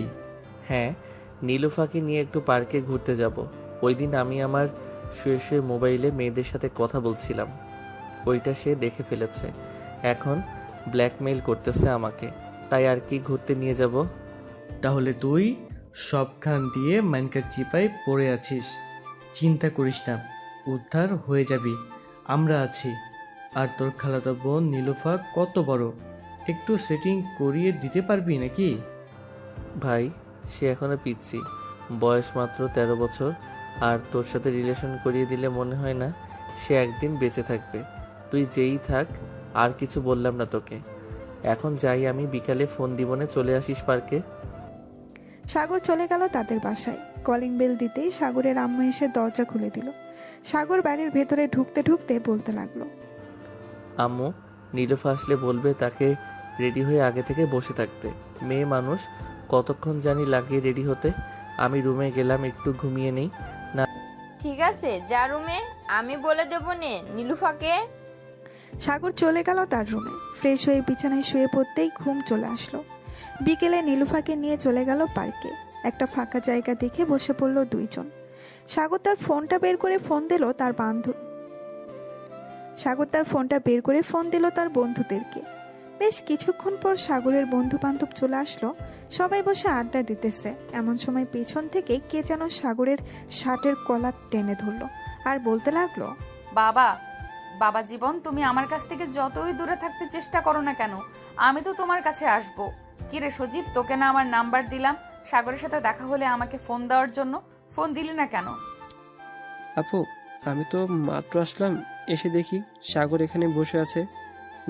হ্যাঁ, নীলুফাকে নিয়ে একটু পার্কে ঘুরতে যাব। ওই দিন আমি আমার শুয়ে শুয়ে মোবাইলে মেয়েদের সাথে কথা বলছিলাম, ওইটা সে দেখে ফেলেছে। এখন ব্ল্যাকমেইল করতেছে আমাকে, তাই আর কি ঘুরতে নিয়ে যাব। তাহলে তুই সবখান দিয়ে মানকার চিপায় পড়ে আছিস। চিন্তা করিস না, উদ্ধার হয়ে যাবি, আমরা আছি। আর তোর খালাতো বোন নীলুফা কত বড়, একটু সেটিং করিয়ে দিতে পারবি নাকি? ভাই, সে এখনো পিচ্ছি, বয়স মাত্র 13 বছর, আর তোর সাথে রিলেশন করিয়ে দিলে মনে হয় না সে একদিন বেঁচে থাকবে। তুই যেই থাক, আর কিছু বললাম না তোকে। এখন যাই আমি, বিকালে ফোন দিবনে চলে আসিস পার্কে। সাগর চলে গেল তাদের বাসায়। কলিং বেল দিতেই সাগরের আম্মু এসে দরজা খুলে দিল। সাগর বাড়ির ভেতরে ঢুকতে ঢুকতে বলতে লাগলো, আম্মু, নীলুফা আসলে বলবে তাকে রেডি হয়ে আগে থেকে বসে থাকতে। মেয়ে মানুষ, কতক্ষণ জানি লাগে রেডি হতে। আমি রুমে গেলাম, একটু ঘুমিয়ে নেই। না, ঠিক আছে, যা রুমে, আমি বলে দেবো নে নীলুফাকে। সাগর চলে গেল তার রুমে। ফ্রেশ হয়ে বিছানায় শুয়ে পড়তেই ঘুম চলে আসলো। বিকেলে নীলুফাকে নিয়ে চলে গেল পার্কে। একটা ফাঁকা জায়গা দেখে বসে পড়ল দুইজন। সাগর তার ফোনটা বের করে ফোন দিল তার বন্ধুদেরকে। বেশ কিছুক্ষণ পর সাগরের বন্ধু বান্ধব চলে আসলো। সবাই বসে আড্ডা দিতেছে। এমন সময় পেছন থেকে কে যেন সাগরের শার্টের কলার টেনে ধরলো আর বলতে লাগলো, বাবা বাবা জীবন, তুমি আমার কাছ থেকে যতই দূরে থাকতে চেষ্টা করো না কেন, আমি তো তোমার কাছে আসবো। কিরে সজীব, তোকে না আমার নাম্বার দিলাম সাগরের সাথে দেখা হলে আমাকে ফোন দেওয়ার জন্য, ফোন দিলি না কেন? আপু, আমি তো মাত্র আসলাম, এসে দেখি সাগর এখানে বসে আছে।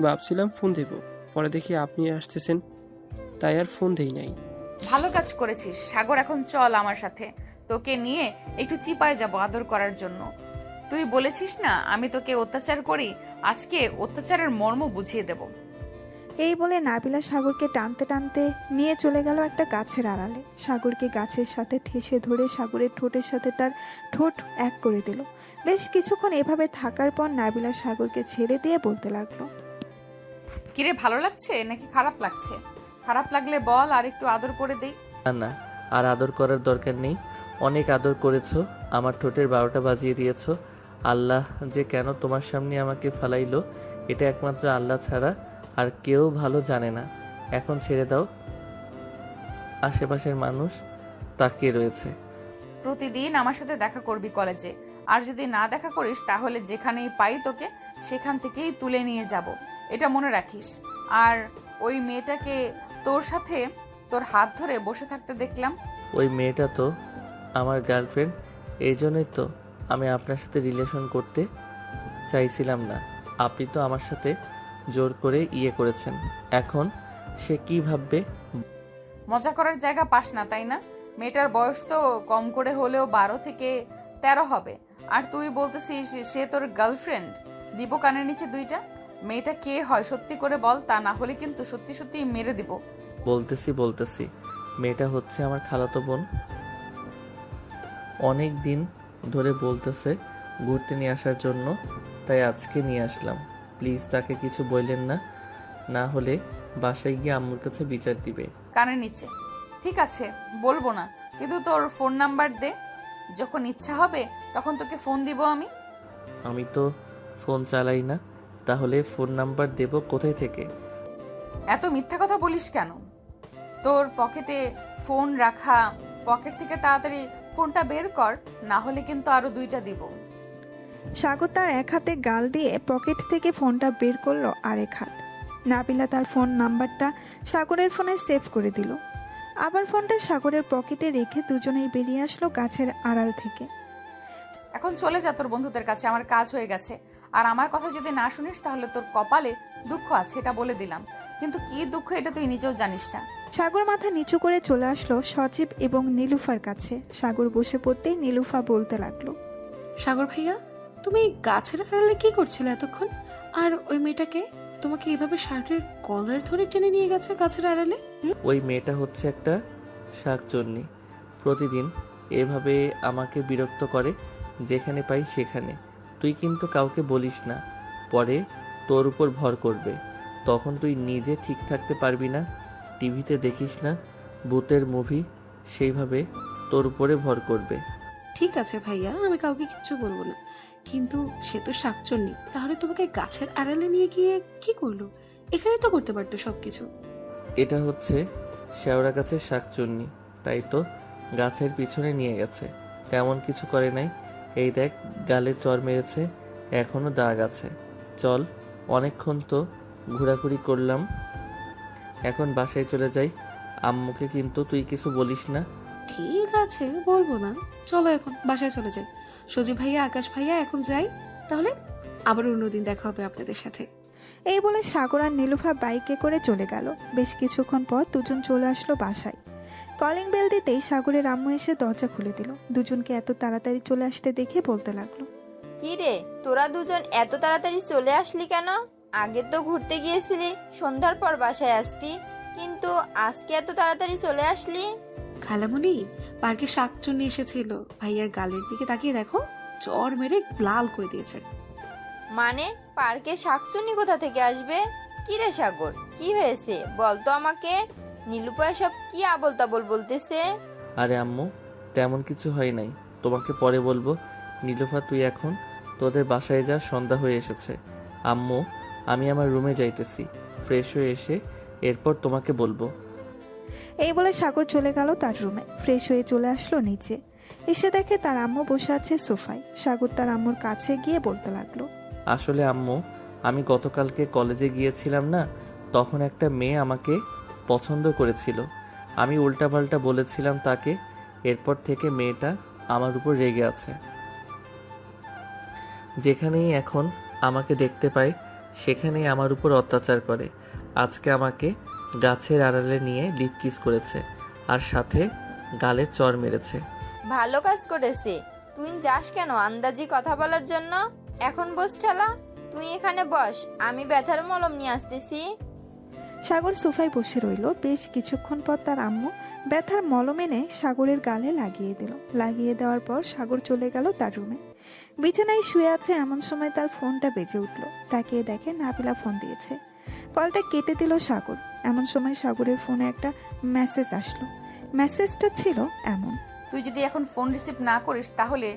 ভাবছিলাম ফোন দেব, পরে দেখি আপনি আসতেছেন, তাই আর ফোন দেই নাই। ভালো কাজ করেছিস সাগর। এখন চল আমার সাথে, তোকে নিয়ে একটু চিপায় যাব আদর করার জন্য। তুই বলেছিস না আমি তোকে অত্যাচার করি, আজকে অত্যাচারের মর্ম বুঝিয়ে দেব। এই বলে নাবিলা সাগরকে টানতে টানতে নিয়ে চলে গেল একটা গাছের আড়ালে। সাগরকে গাছের সাথে ঠেসে ধরে সাগরের ঠোঁটের সাথে তার ঠোঁট এক করে দিল। বেশ কিছুক্ষণ এভাবে থাকার পর নাবিলা সাগরকে ছেড়ে দিয়ে বলতে লাগলো, কিরে, ভালো লাগছে নাকি খারাপ লাগছে? খারাপ লাগলে বল, আর একটু আদর করে দেই। না না, আর আদর করার দরকার নেই। অনেক আদর করেছো, আমার ঠোঁটের 12টা বাজিয়ে দিয়েছো। আল্লাহ যে কেন তোমার সামনে আমাকে ফালাইলো, এটা একমাত্র আল্লাহ ছাড়া আর কেউ ভালো জানে না। এখন ছেড়ে দাও, আশেপাশের মানুষ তাকিয়ে রয়েছে। প্রতিদিন আমার সাথে দেখা করবি কলেজে, আর যদি না দেখা করিস তাহলে যেখানেই পাই তোকে সেখান থেকেই তুলে নিয়ে যাব, এটা মনে রাখিস। আর ওই মেয়েটাকে তোর সাথে তোর হাত ধরে বসে থাকতে দেখলাম। ওই মেয়েটা তো আমার গার্লফ্রেন্ড, এই জন্যই তো আমি আপনার সাথে রিলেশন করতে চাইছিলাম না। আপনি তো আমার সাথে জোর করে করেছেন। এখন সে কি ভাববে? মজা করার জায়গা পাস না, তাই না? মেয়েটার বয়স তো কম করে হলেও 12 থেকে 13 হবে, আর তুই বলতেছিস সে তোর গার্লফ্রেন্ড। দিব কানের নিচে দুইটা। মেয়েটা কে হয় সত্যি করে বল, তা না হলে কিন্তু সত্যি সত্যি মেরে দিব। বলতেছি মেয়েটা হচ্ছে আমার খালাতো বোন। অনেক দিন ধরে বলতেছে ঘুরতে নিয়ে আসার জন্য, তাই আজকে নিয়ে আসলাম। প্লিজ তাকে কিছু বললেন না, না হলে বাসায় গিয়ে আম্মুর কাছে বিচার দিবে। কানের নিচে ঠিক আছে, বলবো না, কিন্তু তোর ফোন নাম্বার দে, যখন ইচ্ছা হবে তখন তোকে ফোন দিব আমি। আমি তো ফোন চালাই না, তাহলে ফোন নাম্বার দেব কোথায় থেকে? এত মিথ্যা কথা বলিস কেন? তোর পকেটে ফোন রাখা, পকেট থেকে তাড়াতাড়ি ফোনটা বের কর, না হলে কিন্তু আরো 2টা দিব। সাগর তার এক হাতে গাল দিয়ে পকেট থেকে ফোনটা বের করলো আরেক হাত। নাবিলা তার ফোন নাম্বারটা সাগরের ফোনে সেভ করে দিল। আবার ফোনটা সাগরের পকেটে রেখে দুজনেই বেরিয়ে আসলো গাছের আড়াল থেকে। এখন চলে যা তোর বন্ধুদের কাছে, আমার কাজ হয়ে গেছে। আর আমার কথা যদি না শুনিস তাহলে তোর কপালে দুঃখ আছে, এটা বলে দিলাম। কিন্তু কি দুঃখ এটা তুই নিজেও জানিস না। সাগর মাথা নিচু করে চলে আসলো সজীব এবং নীলুফার কাছে। সাগর বসে পড়তেই নীলুফা বলতে লাগলো, সাগর ভাইয়া, তুমি গাছের আড়ালে কি করছিলে এতক্ষণ? আর ওই মেয়েটাকে তোমাকে এভাবে শার্টের কলার ধরে টেনে নিয়ে গেছে গাছের আড়ালে? ওই মেয়েটা হচ্ছে একটা শাকচুন্নি। প্রতিদিন এভাবে আমাকে বিরক্ত করে, যেখানে পাই সেখানে। তুই কিন্তু কাউকে বলিস না, পরে তোর উপর ভর করবে। তখন তুই নিজে ঠিক থাকতে পারবি না। টিভিতে দেখিস না ভূতের মুভি, সেইভাবে তোর উপরে ভর করবে। ঠিক আছে ভাইয়া, আমি কাউকে কিচ্ছু বলবো না, কিন্তু সে তো শাকচন্নি, তাহলে তোমাকে গাছের আড়ালে নিয়ে গিয়ে কি করলো? এখানে তো করতে পারতো সবকিছু। এটা হচ্ছে শেওড়া গাছের শাকচুন্নি, তাই তো গাছের পিছনে নিয়ে গেছে। তেমন কিছু করে নাই। এই দেখ, গালে চর মেরেছে, এখনো দাগ আছে। চল, অনেকক্ষণ তো ঘোরাঘুরি করলাম, এখন বাসায় চলে যাই। আম্মুকে কিন্তু তুই কিছু বলিস না। ঠিক আছে, বলবো না। চলো এখন বাসায় চলে যাই। সজীব ভাইয়া, আকাশ ভাইয়া, এখন যাই তাহলে। আবার অন্যদিন দেখা হবে আপনাদের সাথে। এই বলে সাগর আর নীলুফা বাইকে করে চলে গেল। বেশ কিছুক্ষণ পর দুজন চলে আসলো বাসায়। কলিং বেল দিতেই সাগরের আম্মু এসে দরজা খুলে দিল। দুজনকে এত তাড়াতাড়ি চলে আসতে দেখে বলতে লাগলো, কি রে, তোরা দুজন এত তাড়াতাড়ি চলে আসলি কেন? আগে তো ঘুরতে গিয়েছিলি, সন্ধ্যার পর বাসায় আসতি, কিন্তু আজকে এত তাড়াতাড়ি চলে আসলি? খালামণি, পার্কে শাকচুন্নি এসেছিল, ভাইয়ার গালের দিকে তাকিয়ে দেখো, চর মেরে লাল করে দিয়েছে। মানে পার্কে শাকচুন্নি কোথা থেকে আসবে? কি রে সাগর, কি হয়েছে বলতো আমাকে? নীলুপা সব কি আবল তাবল বলতেছে? আরে আম্মু, তেমন কিছু হয় নাই, তোমাকে পরে বলবো। নীলুফা, তুই এখন তোদের বাসায় যা, সন্ধ্যা হয়ে এসেছে। আম্মু, আমি আমার রুমে যাইতেছি, ফ্রেশ হয়ে এসে এরপর তোমাকে বলবো। এই বলে সাগর চলে গেল তার রুমে। ফ্রেশ হয়ে চলে আসলো নিচে। এসে দেখে তার আম্মু বসে আছে সোফায়। সাগর তার আম্মুর কাছে গিয়ে বলতে লাগলো, আসলে আম্মু, আমি গতকালকে কলেজে গিয়েছিলাম না, তখন একটা মেয়ে আমাকে পছন্দ করেছিল। আমি উল্টাপাল্টা বলেছিলাম তাকে, এরপর থেকে মেয়েটা আমার উপর রেগে আছে। যেখানেই এখন আমাকে দেখতে পায় সেখানেই আমার উপর অত্যাচার করে। আজকে আমাকে গাছের আড়ালে নিয়ে লিপ কিস করেছে, আর সাথে গালে চর মেরেছে। ভালো কাজ করেছে। তুই যাস কেন আন্দাজি কথা বলার জন্য? এখন বস ঠেলা, তুই এখানে বস, আমি ব্যথার মলম নিয়ে আসতেছি। সাগর সোফায় বসে রইল। বেশ কিছুক্ষণ পর তার আম্মু ব্যথার মলম এনে সাগরের গালে লাগিয়ে দিল। লাগিয়ে দেওয়ার পর সাগর চলে গেল তার রুমে। বিছানায় শুয়ে আছে, এমন সময় তার ফোনটা বেজে উঠল। তাকিয়ে দেখে নাবিলা ফোন দিয়েছে। কলটা কেটে দিল সাগর। এমন সময় সাগরের ফোনে একটা মেসেজ আসলো। মেসেজটা ছিল এমন, তুই যদি এখন ফোন রিসিভ না করিস তাহলে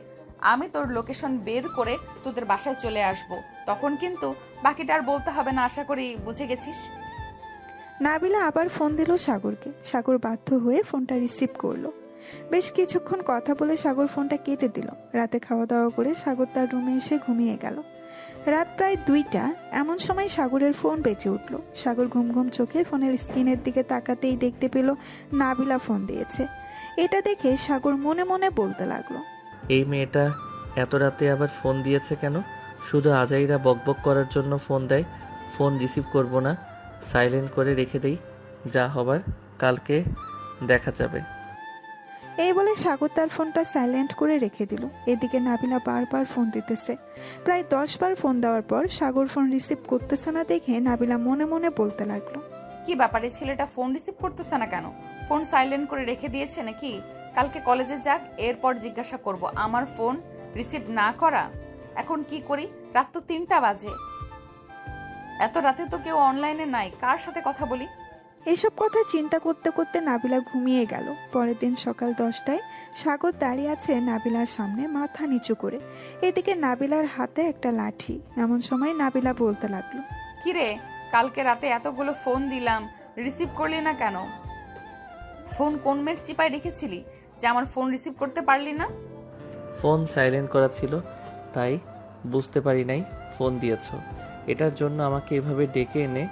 আমি তোর লোকেশন বের করে তোদের বাসায় চলে আসব। তখন কিন্তু বাকিটা আর বলতে হবে না, আশা করি বুঝে গেছিস। নাবিলা আবার ফোন দিল সাগরকে। সাগর বাধ্য হয়ে ফোনটা রিসিভ করলো। বেশ কিছুক্ষণ কথা বলে সাগর ফোনটা কেটে দিল। রাতে খাওয়া দাওয়া করে সাগর তার রুমে এসে ঘুমিয়ে গেল। রাত প্রায় 2টা। এমন সময় সাগরের ফোন বেজে উঠল। সাগর ঘুম ঘুম চোখে ফোনের স্ক্রিনের দিকে তাকাতেই দেখতে পেল নাবিলা ফোন দিয়েছে। এটা দেখে সাগর মনে মনে বলতে লাগলো, এই মেয়েটা এত রাতে আবার ফোন দিয়েছে কেন? শুধু আজাইরা বকবক করার জন্য ফোন দেয়। ফোন রিসিভ করব না, সাইলেন্ট করে রেখে দেই, যা হবার কালকে দেখা যাবে। এই বলে সাগর তার ফোনটা সাইলেন্ট করে রেখে দিল। এদিকে নাবিলা বারবার ফোন দিতেছে। প্রায় 10 বার ফোন দেওয়ার পর সাগর ফোন রিসিভ করতেছে না দেখে নাবিলা মনে মনে বলতে লাগলো, কি ব্যাপারে, ছেলেটা ফোন রিসিভ করতেছে না কেন? ফোন সাইলেন্ট করে রেখে দিয়েছে নাকি? কালকে কলেজে যাক, এরপর জিজ্ঞাসা করব। আমার ফোন রিসিভ না করা, এখন কি করি? রাত তো 3টা বাজে, এত রাতে তো কেউ অনলাইনে নাই, কার সাথে কথা বলি? এসব কথা চিন্তা করতে করতে নাবিলা ঘুমিয়ে গেল। পরের দিন সকাল 10টায় সাগর দাঁড়িয়ে আছে নাবিলার সামনে মাথা নিচু করে। এদিকে নাবিলার হাতে একটা লাঠি। এমন সময় নাবিলা বলতে লাগলো, কিরে, কালকে রাতে এতগুলো ফোন দিলাম, রিসিভ করলি না কেন? ফোন কোন মেট চিপায় রেখেছিলি যে আমার ফোন রিসিভ করতে পারলি না? ফোন সাইলেন্ট করা ছিল, তাই বুঝতে পারি নাই ফোন দিয়েছো। এটার জন্য আমাকে এভাবে ডেকে এনে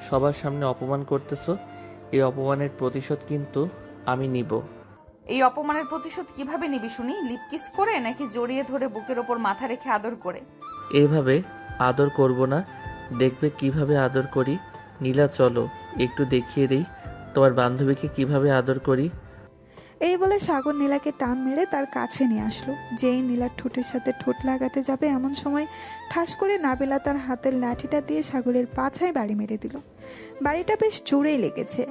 সবার সামনে অপমান করতেছো। এই অপমানের প্রতিশোধ কিন্তু আমি নিব। এই অপমানের প্রতিশোধ কিভাবে নিবি শুনি? লিপ কিস করে নাকি জড়িয়ে ধরে বুকের ওপর মাথা রেখে আদর করে? এইভাবে আদর করব না, দেখবে কিভাবে আদর করি। নীলা, চলো একটু দেখিয়ে দিই তোমার বান্ধবীকে কিভাবে আদর করি। এই বলে সাগর নীলাকে টান মেরে তার কাছে নিয়ে আসলো। যেই নীলার ঠোঁটের সাথে ঠোঁট লাগাতে যাবে এমন সময় ঠাস করে নাবিলা তার হাতের লাঠিটা দিয়ে সাগরের পাছায় বাড়ি মেরে দিল। বাড়িটা বেশ জোরেই লেগেছে।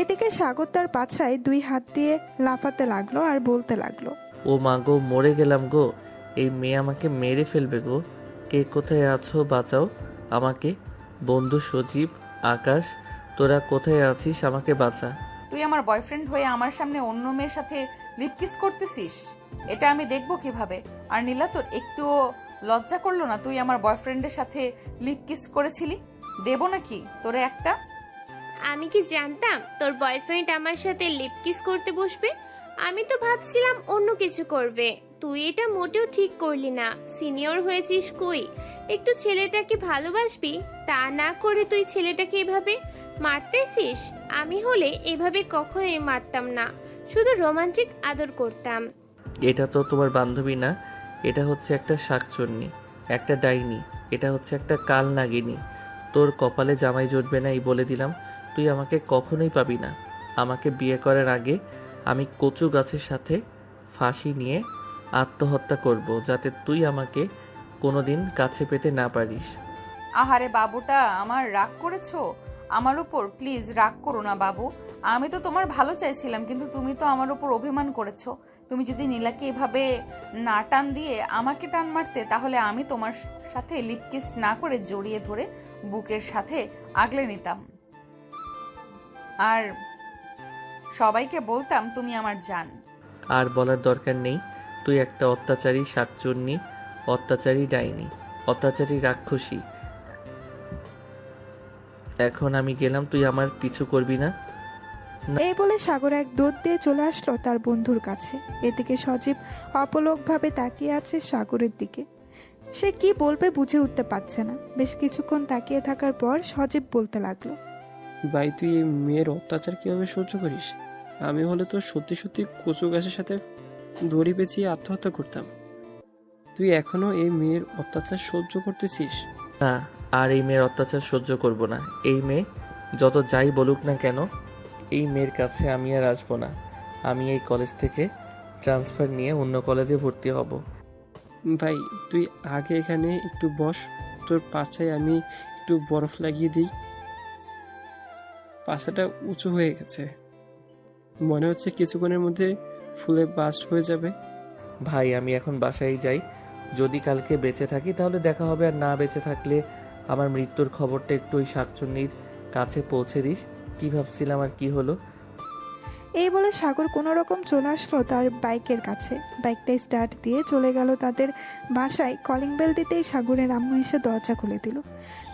এদিকে সাগর তার পাছায় 2 হাত দিয়ে লাফাতে লাগলো আর বলতে লাগলো, ও মা গো, মরে গেলাম গো, এই মেয়ে আমাকে মেরে ফেলবে গো। কে কোথায় আছো, বাঁচাও আমাকে। বন্ধু সজীব, আকাশ, তোরা কোথায় আছিস, আমাকে বাঁচা। তুই আমার বয়ফ্রেন্ড হয়ে আমার সামনে অন্য মেয়ের সাথে লিপ কিস করতেছিস, এটা আমি দেখবো কিভাবে? আর নীলা, তোর একটুও লজ্জা করলো না? তুই আমার বয়ফ্রেন্ডের সাথে লিপ কিস করেছিলি। দেবো নাকি তোরে একটা? আমি কি জানতাম তোর বয়ফ্রেন্ড আমার সাথে লিপ কিস করতে বসবে? আমি তো ভাবছিলাম অন্য কিছু করবে। তুই এটা মোটেও ঠিক করলি না। সিনিয়র হয়েছিস কই, একটু ছেলেটাকে ভালোবাসবি, তা না করে তুই ছেলেটাকে এভাবে মারতেছিস। আমি হলে এভাবে কখনোই মারতাম না, শুধু রোমান্টিক আদর করতাম। এটা তো তোমার বান্ধবী না, এটা হচ্ছে একটা শাকচুন্নি, একটা ডাইনি, এটা হচ্ছে একটা কাল নাগিনী। তোর কপালে জামাই জুটবে না, এই বলে দিলাম। তুই আমাকে কখনোই পাবি না। আমাকে বিয়ে করার আগে আমি কচু গাছের সাথে ফাঁসি নিয়ে আত্মহত্যা করব, যাতে তুই আমাকে কোনোদিন কাছে পেতে না পারিস। আহারে বাবুটা আমার, রাগ করেছো আমার উপর? প্লিজ রাগ করো না বাবু, আমি তো তোমার ভালো চাইছিলাম, কিন্তু তুমি তো আমার উপর অভিমান করেছো। তুমি যদি নীলাকে এভাবে না টান দিয়ে আমাকে টান মারতে, তাহলে আমি তোমার সাথে লিপ কিস না করে জড়িয়ে ধরে বুকের সাথে আগলে নিতাম, আর সবাইকে বলতাম তুমি আমার জান। আর বলার দরকার নেই, তুই একটা অত্যাচারী শাকচুন্নি, অত্যাচারী ডাইনি, অত্যাচারী রাক্ষসী। এখন আমি গেলাম, তুই আমার পিছু করবি না। এই বলে সাগর এক দৌড় দিয়ে চলে আসলো তার বন্ধুর কাছে। এদিকে সজীব অপলকভাবে তাকিয়ে আছে সাগরের দিকে। সে কি বলবে বুঝে উঠতে পারছে না। বেশ কিছুক্ষণ তাকিয়ে থাকার পর সজীব বলতে লাগলো, ভাই তুই এই মেয়ের অত্যাচার কিভাবে সহ্য করিস? আমি হলে তো সত্যি সত্যি কচু গাছের সাথে দড়ি পেঁচিয়ে আত্মহত্যা করতাম। তুই এখনো এই মেয়ের অত্যাচার সহ্য করতেছিস? না, আর এই মেয়ের অত্যাচার সহ্য করব না। এই মেয়ে যত যাই বলুক না কেন, এই মেয়ের কাছে আমি আর আসবো না। আমি এই কলেজ থেকে ট্রান্সফার নিয়ে অন্য কলেজে ভর্তি হব। ভাই তুই আগে এখানে একটু বস, তোর পাছায় আমি একটু বরফ লাগিয়ে দিই। পাছাটা উঁচু হয়ে গেছে, মনে হচ্ছে কিছুক্ষণের মধ্যে ফুলে বাস্ট হয়ে যাবে। ভাই আমি এখন বাসায় যাই, যদি কালকে বেঁচে থাকি তাহলে দেখা হবে, আর না বেঁচে থাকলে আমার মৃত্যুর খবরটা একটু ওই শাকচুন্নির কাছে পৌঁছে দিস। কি ভাবছিলাম আর কি হলো। এই বলে সাগর কোনো রকম চলে আসলো তার বাইকের কাছে। বাইকটা স্টার্ট দিয়ে চলে গেল তাদের বাসায়। কলিং বেল দিতেই সাগরের আম্মু এসে দরজা খুলে দিল।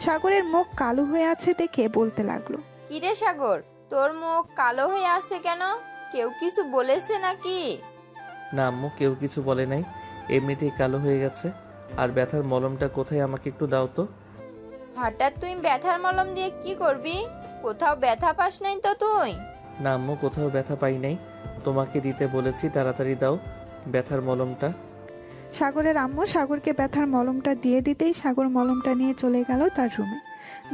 সাগরের মুখ কালো হয়ে আছে দেখে বলতে লাগলো, কিরে সাগর, তোর মুখ কালো হয়ে আসছে কেন? কেউ কিছু বলেছে নাকি? না আম্মু, কেউ কিছু বলে নাই, এমনিতেই কালো হয়ে গেছে। আর ব্যথার মলমটা কোথায়, আমাকে একটু দাও তো। হঠাৎ তুই ব্যথার মলম দিয়ে কি করবি? কোথাও ব্যথা পাস নাই তো তুই? না আম্মু, কোথাও ব্যথা পাই নাই, তোমাকে দিতে বলেছি, তাড়াতাড়ি দাও ব্যথার মলমটা। সাগরের আম্মু সাগরকে ব্যথার মলমটা দিয়ে দিতেই সাগর মলমটা নিয়ে চলে গেল তার রুমে।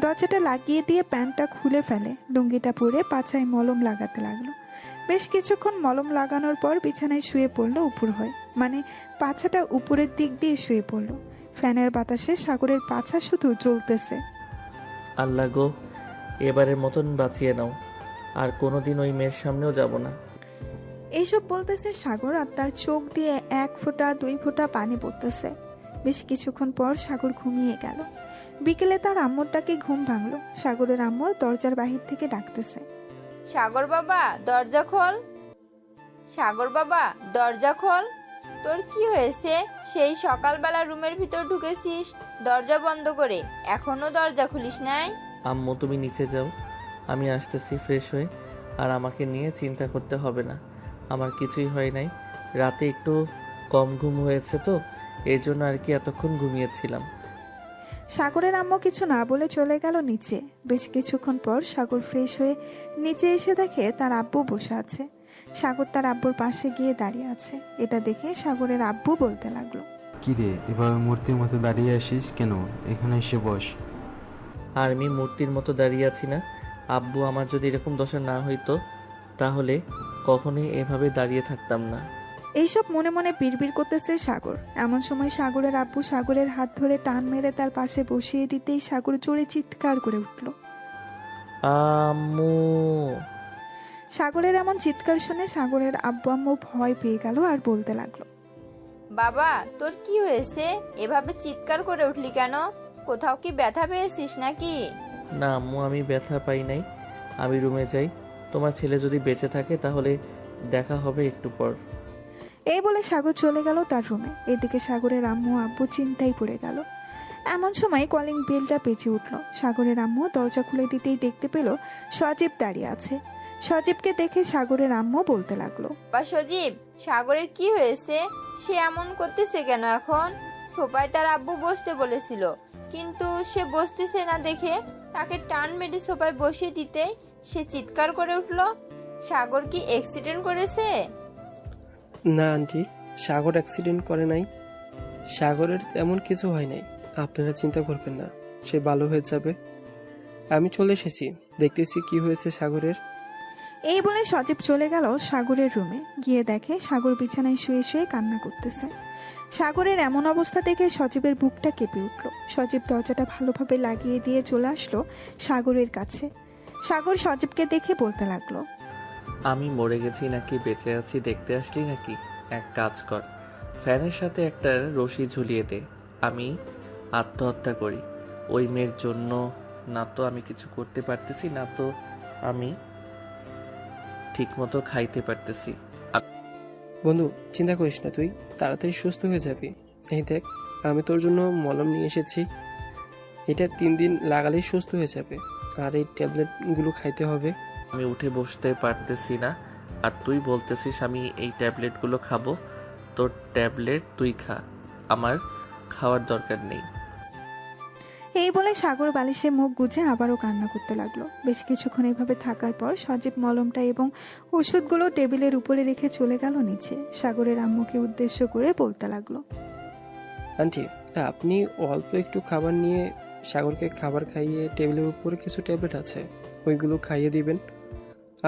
দরজাটা লাগিয়ে দিয়ে প্যান্টটা খুলে ফেলে, লুঙ্গিটা পরে পাছায় মলম লাগাতে লাগলো। বেশ কিছুক্ষণ মলম লাগানোর পর বিছানায় শুয়ে পড়লো উপর হয়ে, মানে পাছাটা উপরের দিক দিয়ে শুয়ে পড়লো। ফ্যানের বাতাসে সাগরের পাছা শুধু জ্বলতেছে। আল্লাহ গো, এবারের মতন বাঁচিয়ে নাও, আর কোনোদিন ওই মেয়ের সামনেও যাব না। এইসব বলতেছে সাগর, আর তার চোখ দিয়ে 1 ফোঁটা 2 ফোঁটা পানি পড়তেছে। বেশ কিছুক্ষণ পর সাগর ঘুমিয়ে গেল। বিকেলে তার আম্মুর ডাকে ঘুম ভাঙলো। সাগরের আম্মু দরজার বাহির থেকে ডাকতেছে, সাগর বাবা দরজা খোল, সাগর বাবা দরজা খোল। তোর কি হয়েছে? সেই সকালবেলা রুমের ভিতর ঢুকেছিস দরজা বন্ধ করে, এখনো দরজা খুলিস নাই? আম্মু তুমি নিচে যাও, আমি আসতেছি ফ্রেশ হয়ে। আর আমাকে নিয়ে চিন্তা করতে হবে না, আমার কিছুই হয় নাই। রাতে একটু কম ঘুম হয়েছে তো, এর জন্য আর কি এতক্ষণ ঘুমিয়েছিলাম। সাগরের আম্মু কিছু না বলে চলে গেল নিচে। বেশ কিছুক্ষণ পর সাগর ফ্রেশ হয়ে নিচে এসে দেখে তার আব্বু বসে আছে। সাগর তার আব্বুর পাশে গিয়ে দাঁড়িয়ে আছে। এটা দেখে সাগরের আব্বু বলতে লাগলো, কিরে এভাবে মূর্তির মতো দাঁড়িয়ে আসিস কেন? এখানে এসে বস। আর আমি মূর্তির মতো দাঁড়িয়ে আছি না, আব্বু আমার যদি এরকম দশা না হইতো তাহলে কখনোই এভাবে দাঁড়িয়ে থাকতাম না। এইসব মনে মনে বিড়বিড় করতেছে সাগর। এমন সময় সাগরের আব্বু সাগরের হাত ধরে টান মেরে তার পাশে বসিয়ে দিতেই সাগর জোরে চিৎকার করে উঠল। আম্মু! সাগরের এমন চিৎকার শুনে সাগরের আব্বু আম্মু ভয় পেয়ে গেল আর বলতে লাগলো, বাবা তোর কি হয়েছে? এভাবে চিৎকার করে উঠলি কেন? কোথাও কি ব্যথা পেয়েছিস নাকি? না আম্মু, আমি ব্যথা পাই নাই। আমি রুমে যাই, তোমার ছেলে যদি বেঁচে থাকে তাহলে দেখা হবে একটু পর। এই বলে সাগর চলে গেল তার রুমে। এদিকে সাগরের আম্মু আব্বু চিন্তায় পড়ে গেল। এমন সময় কলিং বেলটা বেজে উঠল। সাগরের আম্মু দরজা খুলে দিতেই দেখতে পেল সজীব দাঁড়িয়ে আছে। সজীবকে দেখে সাগরের আম্মু বলতে লাগলো, বা সজীব, সাগরের কি হয়েছে? সে এমন করতেছে কেন এখন? সোফায় তার আব্বু বসতে বলেছিল, কিন্তু সে বসতেছে না দেখে তাকে টান মেরে সোফায় বসিয়ে দিতেই সে চিৎকার করে উঠল। সাগর কি অ্যাক্সিডেন্ট করেছে? না আন্টি, সাগর অ্যাক্সিডেন্ট করে নাই। সাগরের তেমন কিছু হয় নাই, আপনারা চিন্তা করবেন না, সে ভালো হয়ে যাবে। আমি চলে এসেছি, দেখতেছি কি হয়েছে সাগরের। এই বলে সজীব চলে গেল সাগরের রুমে। গিয়ে দেখে সাগর বিছানায় শুয়ে শুয়ে কান্না করতেছে। সাগরের এমন অবস্থা দেখে সজীবের বুকটা কেঁপে উঠল। সজীব দরজাটা ভালোভাবে লাগিয়ে দিয়ে চলে আসলো সাগরের কাছে। সাগর সজীবকে দেখে বলতে লাগলো, আমি মরে গেছি নাকি বেঁচে আছি দেখতে আসলি নাকি? এক কাজ কর, ফ্যানের সাথে একটা রশি ঝুলিয়ে দে, আমি আত্মহত্যা করি। ওই মেয়ের জন্য না তো আমি কিছু করতে পারতেছি, না তো আমি ঠিকমতো খাইতে পারতেছি। বন্ধু চিন্তা করিস না, তুই তাড়াতাড়ি সুস্থ হয়ে যাবি। এই দেখ, আমি তোর জন্য মলম নিয়ে এসেছি, এটা 3 দিন লাগালেই সুস্থ হয়ে যাবে। আর এই ট্যাবলেটগুলো খাইতে হবে। আমি উঠে বসতে পারতেছি না, আর তুই বলতেছিস আমি এই ট্যাবলেটগুলো খাবো? তোর ট্যাবলেট তুই খা, আমার খাওয়ার দরকার নেই। এই বলে সাগর বালিশে মুখ গুজে আবারও কান্না করতে লাগলো। বেশ কিছুক্ষণ এভাবে থাকার পর সজীব মলমটা এবং ওষুধগুলো টেবিলের উপরে রেখে চলে গেল নিচে। সাগরের আম্মুকে উদ্দেশ্য করে বলতে লাগলো, আন্টি, আপনি অল্প একটু খাবার নিয়ে সাগরকে খাবার খাইয়ে টেবিলের উপরে কিছু ট্যাবলেট আছে, ওইগুলো খাইয়ে দিবেন।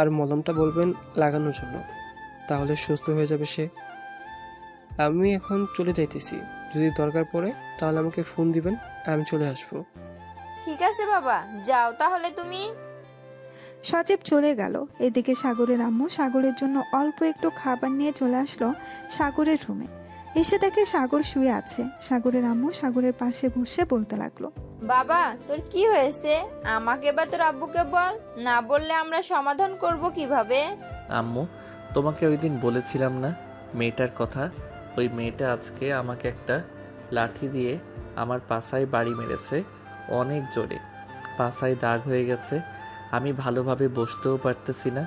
আর মলমটা বলবেন লাগানোর জন্য, তাহলে সুস্থ হয়ে যাবে সে। আমি এখন চলে যাইতেছি, যদি দরকার পড়ে তাহলে আমাকে ফোন দিবেন, আমি চলে আসবো। ঠিক আছে বাবা, যাও তাহলে তুমি। সজীব চলে গেল। এদিকে সাগরের আম্মু সাগরের জন্য অল্প একটু খাবার নিয়ে চলে আসলো সাগরের রুমে। এসে দেখে সাগর শুয়ে আছে। সাগরের আম্মু সাগরের পাশে বসে বলতে লাগলো, বাবা তোর কি হয়েছে? আমাকে বা তোর আব্বুকে বল, না বললে আমরা সমাধান করব কিভাবে? আম্মু, তোমাকে ওই দিন বলেছিলাম না মেয়েটার কথা? ওই মেয়েটা আজকে আমাকে একটা লাঠি দিয়ে আমার পাছায় বাড়ি মেরেছে, অনেক জোরে। পাছায় দাগ হয়ে গেছে, আমি ভালোভাবে বসতেও পারতেছি না।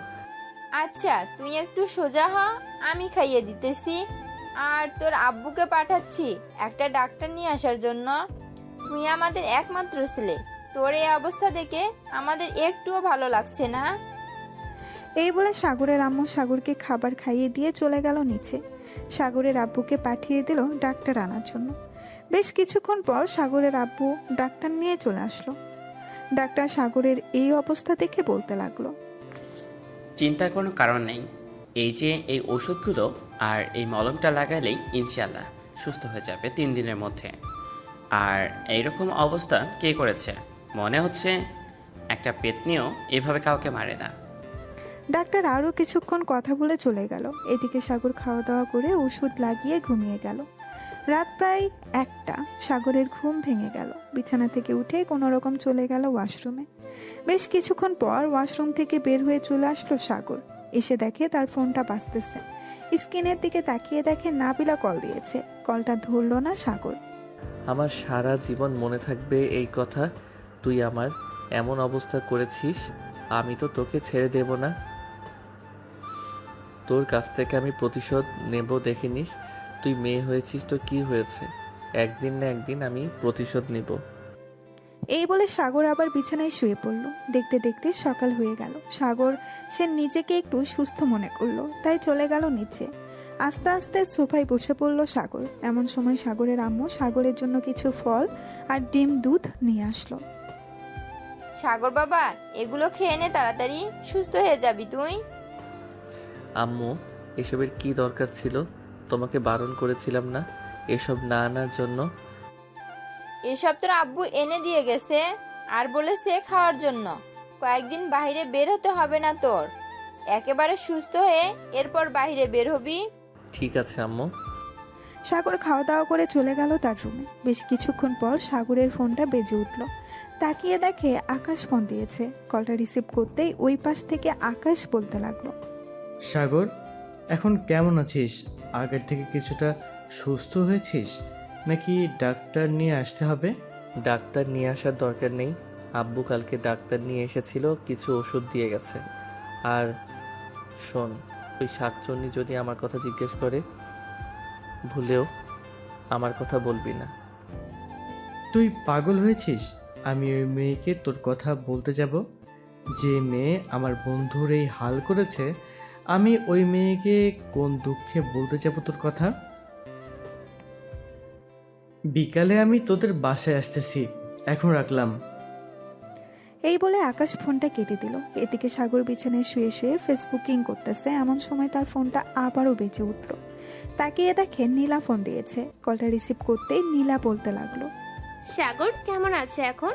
আচ্ছা তুই একটু সোজা হ, আমি খাইয়ে দিতেছি। আর তোর আব্বুকে পাঠাচ্ছি একটা ডাক্তার নিয়ে আসার জন্য। তুই আমাদের একমাত্র ছেলে, তোর এই অবস্থা দেখে আমাদের একটুও ভালো লাগছে না। এই বলে সাগরের আম্মু সাগরকে খাবার খাইয়ে দিয়ে চলে গেল নিচে। সাগরের আব্বুকে পাঠিয়ে দিল ডাক্তার আনার জন্য। বেশ কিছুক্ষণ পর সাগরের আব্বু ডাক্তার নিয়ে চলে আসলো। ডাক্তার সাগরের এই অবস্থা দেখে বলতে লাগলো, চিন্তার কোনো কারণ নেই, এই যে এই ওষুধগুলো আর এই মলমটা লাগালেই ইনশাল্লাহ সুস্থ হয়ে যাবে 3 দিনের মধ্যে। আর এইরকম অবস্থা কে করেছে? মনে হচ্ছে একটা পেতনিও এভাবে কাউকে মারে না। ডাক্তার আরও কিছুক্ষণ কথা বলে চলে গেল। এদিকে সাগর খাওয়া দাওয়া করে ওষুধ লাগিয়ে ঘুমিয়ে গেল। রাত প্রায় 1টা। সাগরের ঘুম ভেঙে গেল। বিছানা থেকে উঠে কোনো রকম চলে গেল ওয়াশরুমে। বেশ কিছুক্ষণ পর ওয়াশরুম থেকে বের হয়ে চলে আসলো সাগর। এসে দেখে তার ফোনটা বাজতেছে। স্ক্রিনের দিকে তাকিয়ে দেখে নাবিলা কল দিয়েছে। কলটা ধরল না সাগর। আমার সারা জীবন মনে থাকবে এই কথা, তুই আমার এমন অবস্থা করেছিস, আমি তো তোকে ছেড়ে দেব না। তোর কাছ থেকে আমি প্রতিশোধ নেব, দেখে নিস। তুই মেয়ে হয়েছিস তো কি হয়েছে, একদিন না একদিন আমি প্রতিশোধ নেব। এই বলে সাগর আবার বিছানায় শুয়ে পড়ল। দেখতে দেখতে সকাল হয়ে গেল। সাগর সে নিজেকে একটু সুস্থ মনে করলো, তাই চলে গেল নিচে। আস্তে আস্তে সোফায় বসে পড়ল সাগর। এমন সময় সাগরের আম্মু সাগরের জন্য কিছু ফল আর ডিম দুধ নিয়ে আসলো। সাগর বাবা, এগুলো খেয়ে নে তাড়াতাড়ি, সুস্থ হয়ে যাবি তুই। আম্মু, এসবের কি দরকার ছিল? তোমাকে বারণ করেছিলাম না এসব না আনার জন্য? এসব তোর আব্বু এনে দিয়ে গেছে আর বলেছে খাওয়ার জন্য। কয়েকদিন বাইরে বের হতে হবে না তোর, একেবারে সুস্থ হয়ে এরপর বাইরে বের হবি। ঠিক আছে আম্মু। সাগর খাওয়া দাওয়া করে চলে গেল তার রুমে। বেশ কিছুক্ষণ পর সাগরের ফোনটা বেজে উঠল। তাকিয়ে দেখে আকাশ ফোন দিয়েছে। কলটা রিসিভ করতেই ওই পাশ থেকে আকাশ বলতে লাগলো, সাগর, এখন কেমন আছিস? আগের থেকে কিছুটা সুস্থ হয়েছিস নাকি ডাক্তার নিয়ে আসতে হবে? ডাক্তার নিয়ে আসার দরকার নেই। আব্বু কালকে ডাক্তার নিয়ে এসেছিল, কিছু ওষুধ দিয়ে গেছে। আর শোন, ওই শাকচুন্নি যদি আমার কথা জিজ্ঞেস করে, ভুলেও আমার কথা বলবি না। তুই পাগল হয়েছিস? আমি ওই মেয়েকে তোর কথা বলতে যাব? যে মেয়ে আমার বন্ধুর এই হাল করেছে, আমি ওই মেয়েকে কোন দুঃখে বলতে যাব তোর কথা? বিকালে আমি তোদের বাসায় আসতেছি, এখন রাখলাম। এই বলে আকাশ ফোনটা কেটে দিল। এদিকে সাগর বিছানায় শুয়ে শুয়ে ফেসবুকিং করতেছে। এমন সময় তার ফোনটা আবারও বেজে উঠল। তাকিয়ে দেখে নীলা ফোন দিয়েছে। কলটা রিসিভ করতেই নীলা বলতে লাগলো, সাগর, কেমন আছো এখন?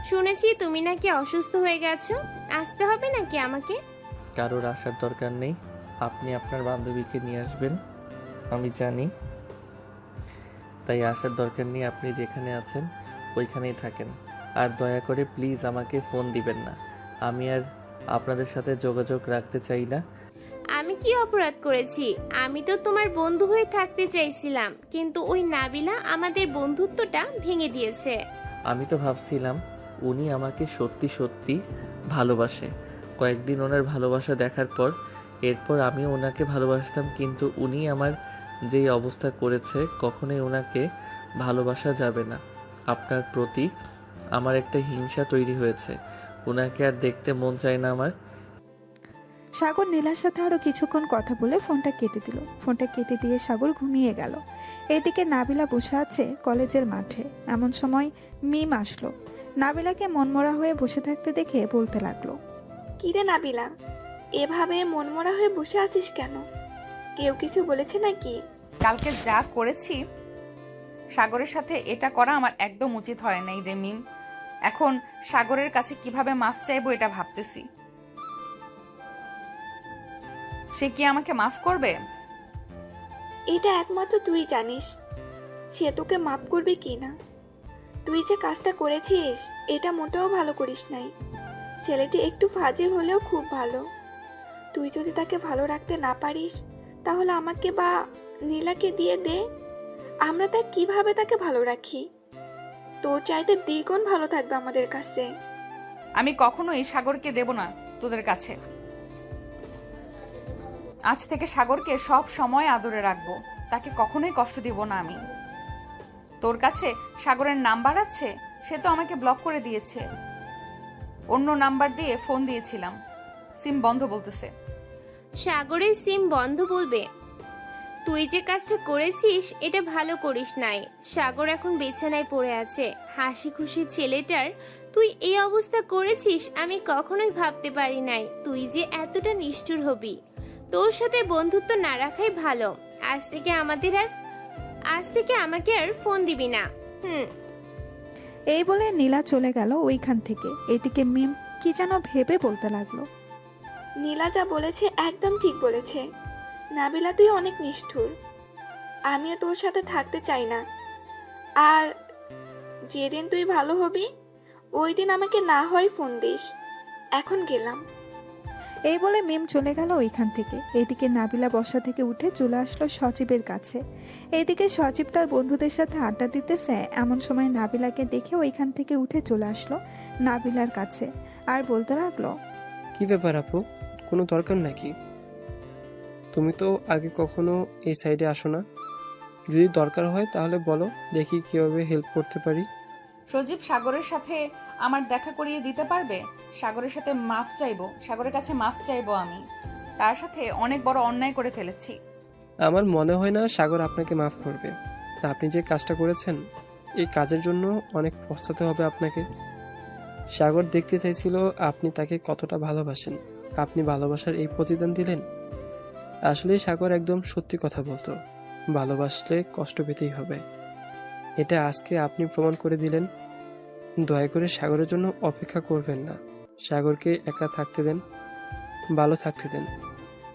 শুনেছি তুমি নাকি অসুস্থ হয়ে গেছো, আসতে হবে নাকি আমাকে? কারোর আসার দরকার নেই। আপনি আপনার বান্ধবীকে নিয়ে আসবেন, আমি জানি। তাই আসার দরকার নেই। আপনি যেখানে আছেন ওইখানেই থাকেন। আর দয়া করে প্লিজ আমাকে ফোন দিবেন না। আমি আর আপনাদের সাথে যোগাযোগ রাখতে চাই না। আমি কি অপরাধ করেছি? আমি তো তোমার বন্ধু হয়ে থাকতে চাইছিলাম, কিন্তু ওই নাবিলা আমাদের বন্ধুত্বটা ভেঙে দিয়েছে। আমি তো ভাবছিলাম উনি আমাকে সত্যি সত্যি ভালোবাসে। কয়েকদিন ওনার ভালোবাসা দেখার পর এরপর আমি ওনাকে ভালোবাসতাম, কিন্তু উনি আমার যেই অবস্থা করেছে, কখনোই ওনাকে ভালোবাসা যাবে না। আপনার প্রতি আমার একটা হিংসা তৈরি হয়েছে। ওনাকে আর দেখতে মন চায় না আমার। সাগর নীলার সাথে আরো কিছুক্ষণ কথা বলে ফোনটা কেটে দিল। ফোনটা কেটে দিয়ে সাগর ঘুমিয়ে গেল। এদিকে নাবিলা বসে আছে কলেজের মাঠে। এমন সময় মিম আসলো। নাবিলাকে মনমরা হয়ে বসে থাকতে দেখে বলতে লাগলো, কিরে নাবিলা, এভাবে মনমরা হয়ে বসে আছিস কেন? কেউ কিছু বলেছে নাকি? কালকে যা করেছি সাগরের সাথে, এটা করা আমার একদম উচিত হয় নাই রে মিম। এখন সাগরের কাছে কিভাবে মাফ চাইবো এটা ভাবতেছি। সে কি আমাকে মাফ করবে? এটা একমাত্র তুই জানিস সে তোকে মাফ করবে কি না। তুই যে কাজটা করেছিস এটা মোটেও ভালো করিস নাই। ছেলেটি একটু ফাজিল হলেও খুব ভালো। তুই যদি তাকে ভালো রাখতে না পারিস তাহলে আমাকে বা নীলাকে দিয়ে দে, আমরা তা কিভাবে তাকে ভালো রাখি। তোর চাইতে দ্বিগুণ ভালো থাকবে আমাদের কাছে। আমি কখনোই সাগরকে দেব না তোদের কাছে। আজ থেকে সাগরকে সব সময় আদরে রাখবো, তাকে কখনোই কষ্ট দিব না আমি। তোর কাছে সাগরের নাম্বার আছে? সে তো আমাকে ব্লক করে দিয়েছে। অন্য নাম্বার দিয়ে ফোন দিয়েছিলাম, সিম বন্ধ বলতেছে। সাগরের সিম বন্ধ বলবে? তুই যে কাজটা করেছিস এটা ভালো করিস নাই। সাগর এখন বিছানায় পড়ে আছে। হাসি খুশি ছেলেটার তুই এই অবস্থা করেছিস আমি কখনোই ভাবতে পারি নাই তুই যে এতটা নিষ্ঠুর হবি। তোর সাথে বন্ধুত্ব না রাখাই ভালো। আজ থেকে আমাকে আর ফোন দিবি না। এই বলে নীলা চলে গেল ওইখান থেকে। এদিকে মিম কি যেন ভেবে বলতে লাগলো, নীলা যা বলেছে একদম ঠিক বলেছে। নাবিলা, তুই অনেক নিষ্ঠুর। আমিও তোর সাথে থাকতে চাই না। আর যেদিন তুই ভালো হবি ওই দিন আমাকে না হয় ফোন দিস। এখন গেলাম। এই বলে মিম চলে গেল ওইখান থেকে। এদিকে নাবিলা বসা থেকে উঠে চলে আসলো সজীবের কাছে। এদিকে সজীব তার বন্ধুদের সাথে আড্ডা দিতেছে। এমন সময় নাবিলাকে দেখে ওইখান থেকে উঠে চলে আসলো নাবিলার কাছে আর বলতে লাগলো, কি ব্যাপার আপু, কোনো দরকার নাকি? তুমি তো আগে কখনো এই সাইডে আসো না। যদি দরকার হয় তাহলে বলো, দেখি কিভাবে হেল্প করতে পারি। সজীব সাগরের সাথে আমার দেখা করিয়ে দিতে পারবে? সাগরের সাথে মাফ চাইবো, সাগরের কাছে মাফ চাইবো। আমি তার সাথে অনেক বড় অন্যায় করে ফেলেছি। আমার মনে হয় না সাগর আপনাকে মাফ করবে। আপনি যে কাজটা করেছেন এই কাজের জন্য অনেক পস্তাতে হবে আপনাকে। সাগর দেখতে চাইছিল আপনি তাকে কতটা ভালোবাসেন। আপনি ভালোবাসার এই প্রতিদান দিলেন। আসলে সাগর একদম সত্যি কথা বলতো, ভালোবাসলে কষ্ট পেতেই হবে। এটা আজকে আপনি প্রমাণ করে দিলেন। দয়া করে সাগরের জন্য অপেক্ষা করবেন না। সাগরকে একা থাকতে দেন, ভালো থাকতে দেন।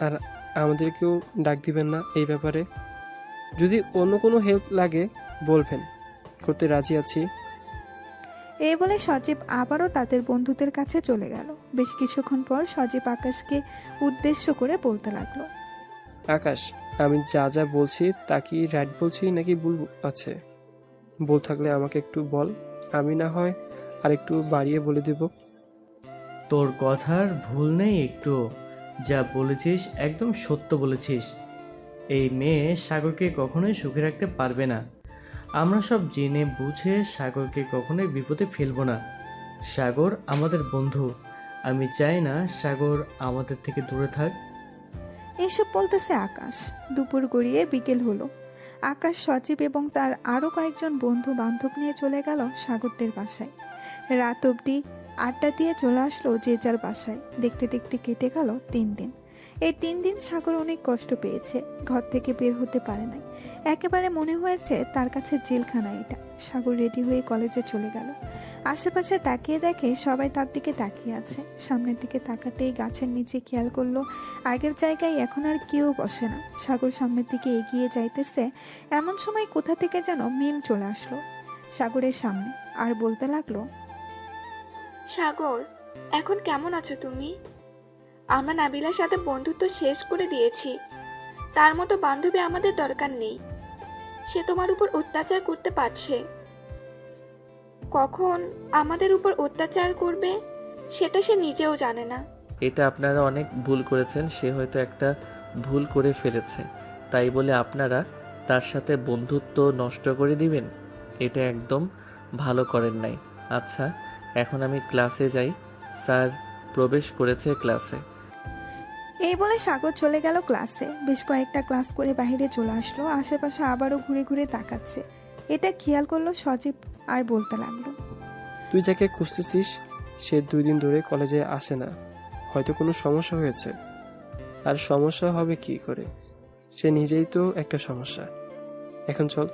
আর আমাদেরকেও ডাক দিবেন না এই ব্যাপারে। যদি অন্য কোনো হেল্প লাগে বলবেন, করতে রাজি আছি। এই বলে সজীব আবারও তাদের বন্ধুদের কাছে চলে গেল। বেশ কিছুক্ষণ পর সজীব আকাশকে উদ্দেশ্য করে বলতে লাগলো, আকাশ, আমি যা যা বলছি তা কি রাইট বলছি নাকি ভুল আছে? ভুল থাকলে আমাকে একটু বল, আমি না হয় আর একটু বাড়িয়ে বলে দেব। তোর কথার ভুল নেই একটু। যা বলেছিস একদম সত্য বলেছিস। এই মেয়ে সাগরকে কখনোই সুখে রাখতে পারবে না। আমরা সব জেনে বুঝে সাগরকে কখনোই বিপদে ফেলবো না। সাগর আমাদের বন্ধু। আমি চাই না সাগর আমাদের থেকে দূরে থাক। এসব বলতেছে আকাশ। দুপুর গড়িয়ে বিকেল হলো। আকাশ, সজীব এবং তার আরও কয়েকজন বন্ধু বান্ধব নিয়ে চলে গেল সাগরদের বাসায়। রাত অবধি আড্ডা দিয়ে চলে আসলো যে যার বাসায়। দেখতে দেখতে কেটে গেল 3 দিন। এই 3 দিন সাগর অনেক কষ্ট পেয়েছে। ঘর থেকে বের হতে পারে নাই। একেবারে মনে হয়েছে তার কাছে জেলখানা এটা। সাগর রেডি হয়ে কলেজে চলে গেল। আশেপাশে তাকিয়ে দেখে সবাই তার দিকে তাকিয়ে আছে। সামনের দিকে তাকাতেই গাছের নিচে খেয়াল করলো আগের জায়গায় এখন আর কেউ বসে না। সাগর সামনের দিকে এগিয়ে যাইতেছে, এমন সময় কোথা থেকে যেন মিম চলে আসলো সাগরের সামনে আর বলতে লাগলো, সাগর, এখন কেমন আছো তুমি? আমরা নাবিলার সাথে বন্ধুত্ব শেষ করে দিয়েছি। তার মতো বান্ধবী আমাদের দরকার নেই। সে তোমার উপর অত্যাচার করতে পারছে। কখন আমাদের উপর অত্যাচার করবে সেটা সে নিজেও জানে না। এটা আপনারা অনেক ভুল করেছেন। সে হয়তো একটা ভুল করে ফেলেছে, তাই বলে আপনারা তার সাথে বন্ধুত্ব নষ্ট করে দিবেন? এটা একদম ভালো করেন নাই। আচ্ছা, এখন আমি ক্লাসে যাই। স্যার প্রবেশ করেছে ক্লাসে। এই বলে সাগর চলে গেল ক্লাসে। বেশ কয়েকটা ক্লাস করে বাইরে চলে আসলো। আশেপাশে আবারও ঘুরে ঘুরে তাকাচ্ছে। এটা খেয়াল করলো সজীব আর বলতে লাগলো, তুই যাকে খুঁজতেছিস সে 2 দিন ধরে কলেজে আসে না। হয়তো কোনো সমস্যা হয়েছে। আর সমস্যা হবে কি করে? সে নিজেই তো একটা সমস্যা। এখন চল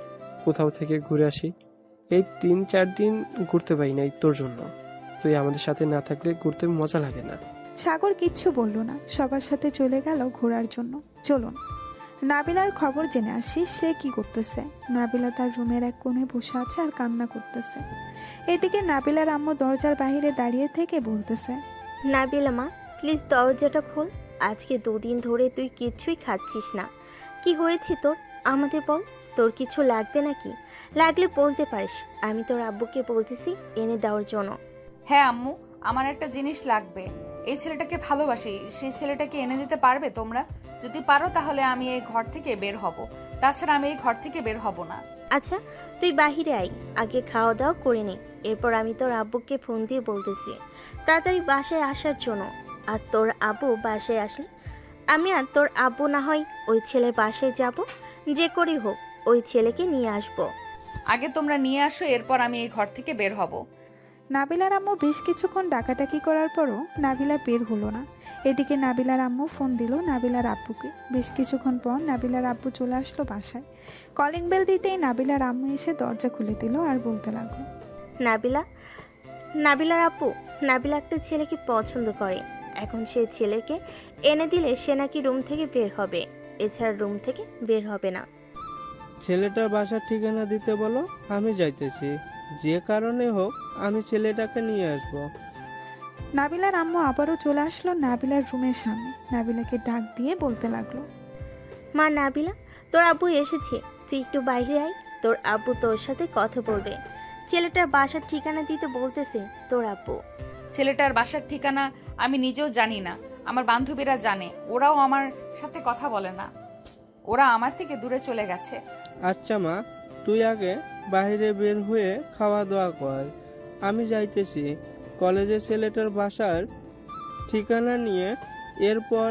কোথাও থেকে ঘুরে আসি। এই 3-4 দিন ঘুরতে পারি নাই তোর জন্য। তুই আমাদের সাথে না থাকলে ঘুরতে মজা লাগে না। সাগর কিচ্ছু বলল না। সবার সাথে চলে গেল ঘোরার জন্য। চলুন নাবিলার খবর জেনে আসি, সে কি করতেছে। নাবিলা তার রুমের এক কোণে বসে আছে আর কান্না করতেছে। এদিকে নাবিলার আম্মু দরজার বাইরে দাঁড়িয়ে থেকে বলতেছে, নাবিলা মা, প্লিজ দরজাটা খোল। আজকে 2 দিন ধরে তুই কিচ্ছুই খাচ্ছিস না। কি হয়েছে তোর? আমাদের বল। তোর কিছু লাগবে নাকি? লাগলে বলতে পারিস। আমি তোর আব্বুকে বলতেছি এনে দেওয়ার জন্য। হ্যাঁ আম্মু, আমার একটা জিনিস লাগবে। এই ছেলেটাকে ভালোবাসি, সেই ছেলেটাকে এনে দিতে পারবে তোমরা? যদি পারো তাহলে আমি এই ঘর থেকে বের হব। তাছাড়া আমি এই ঘর থেকে বের হব না। আচ্ছা, তুই বাহিরে আয়, আগে খাওয়া দাওয়া করে নে। এরপর আমি তোর আব্বুকে ফোন দিয়ে বলতেছি তাড়াতাড়ি বাসায় আসার জন্য। আর তোর আব্বু বাসায় আসলে আমি আর তোর আব্বু না হয় ওই ছেলের বাসায় যাব। যে করেই হোক ওই ছেলেকে নিয়ে আসব। আগে তোমরা নিয়ে আসো, এরপর আমি এই ঘর থেকে বের হব। নাবিলার আম্মু বেশ কিছুক্ষণ ডাকাডাকি করার পরও নাবিলা বের হলো না। এদিকে নাবিলার আম্মু ফোন দিল নাবিলার আব্বুকে। বেশ কিছুক্ষণ পর নাবিলার আব্বু চলে আসলো বাসায়। কলিং বেল দিতেই নাবিলার আম্মু এসে দরজা খুলে দিল আর বলতে লাগলো, নাবিলার আব্বু, নাবিলা একটা ছেলেকে পছন্দ করে। এখন সে ছেলেকে এনে দিলে সে নাকি রুম থেকে বের হবে, এছাড়া রুম থেকে বের হবে না। ছেলেটার বাসার ঠিকানা দিতে বলো, আমি যাইতেছি। যে কারণে হোক আমি ছেলেটাকে নিয়ে আসব। নাবিলার আম্মু আবারও চলে আসলো নাবিলার রুমের সামনে। নাবিলাকে ডাক দিয়ে বলতে লাগলো, মা নাবিলা, তোর আব্বু এসেছে, তুই একটু বাইরে আয়। তোর আব্বু তোর সাথে কথা বলবে। ছেলেটার বাসার ঠিকানা দিতে বলতেছে তোর আব্বু। ছেলেটার বাসার ঠিকানা আমি নিজেও জানি না, আমার বান্ধবীরা জানে। ওরাও আমার সাথে কথা বলে না, ওরা আমার থেকে দূরে চলে গেছে। আচ্ছা মা, তুই আগে বাইরে বের হয়ে খাওয়া দাওয়া কর, আমি যাইতেছি। কলেজে ছেলেটার বাসার ঠিকানা নিয়ে এরপর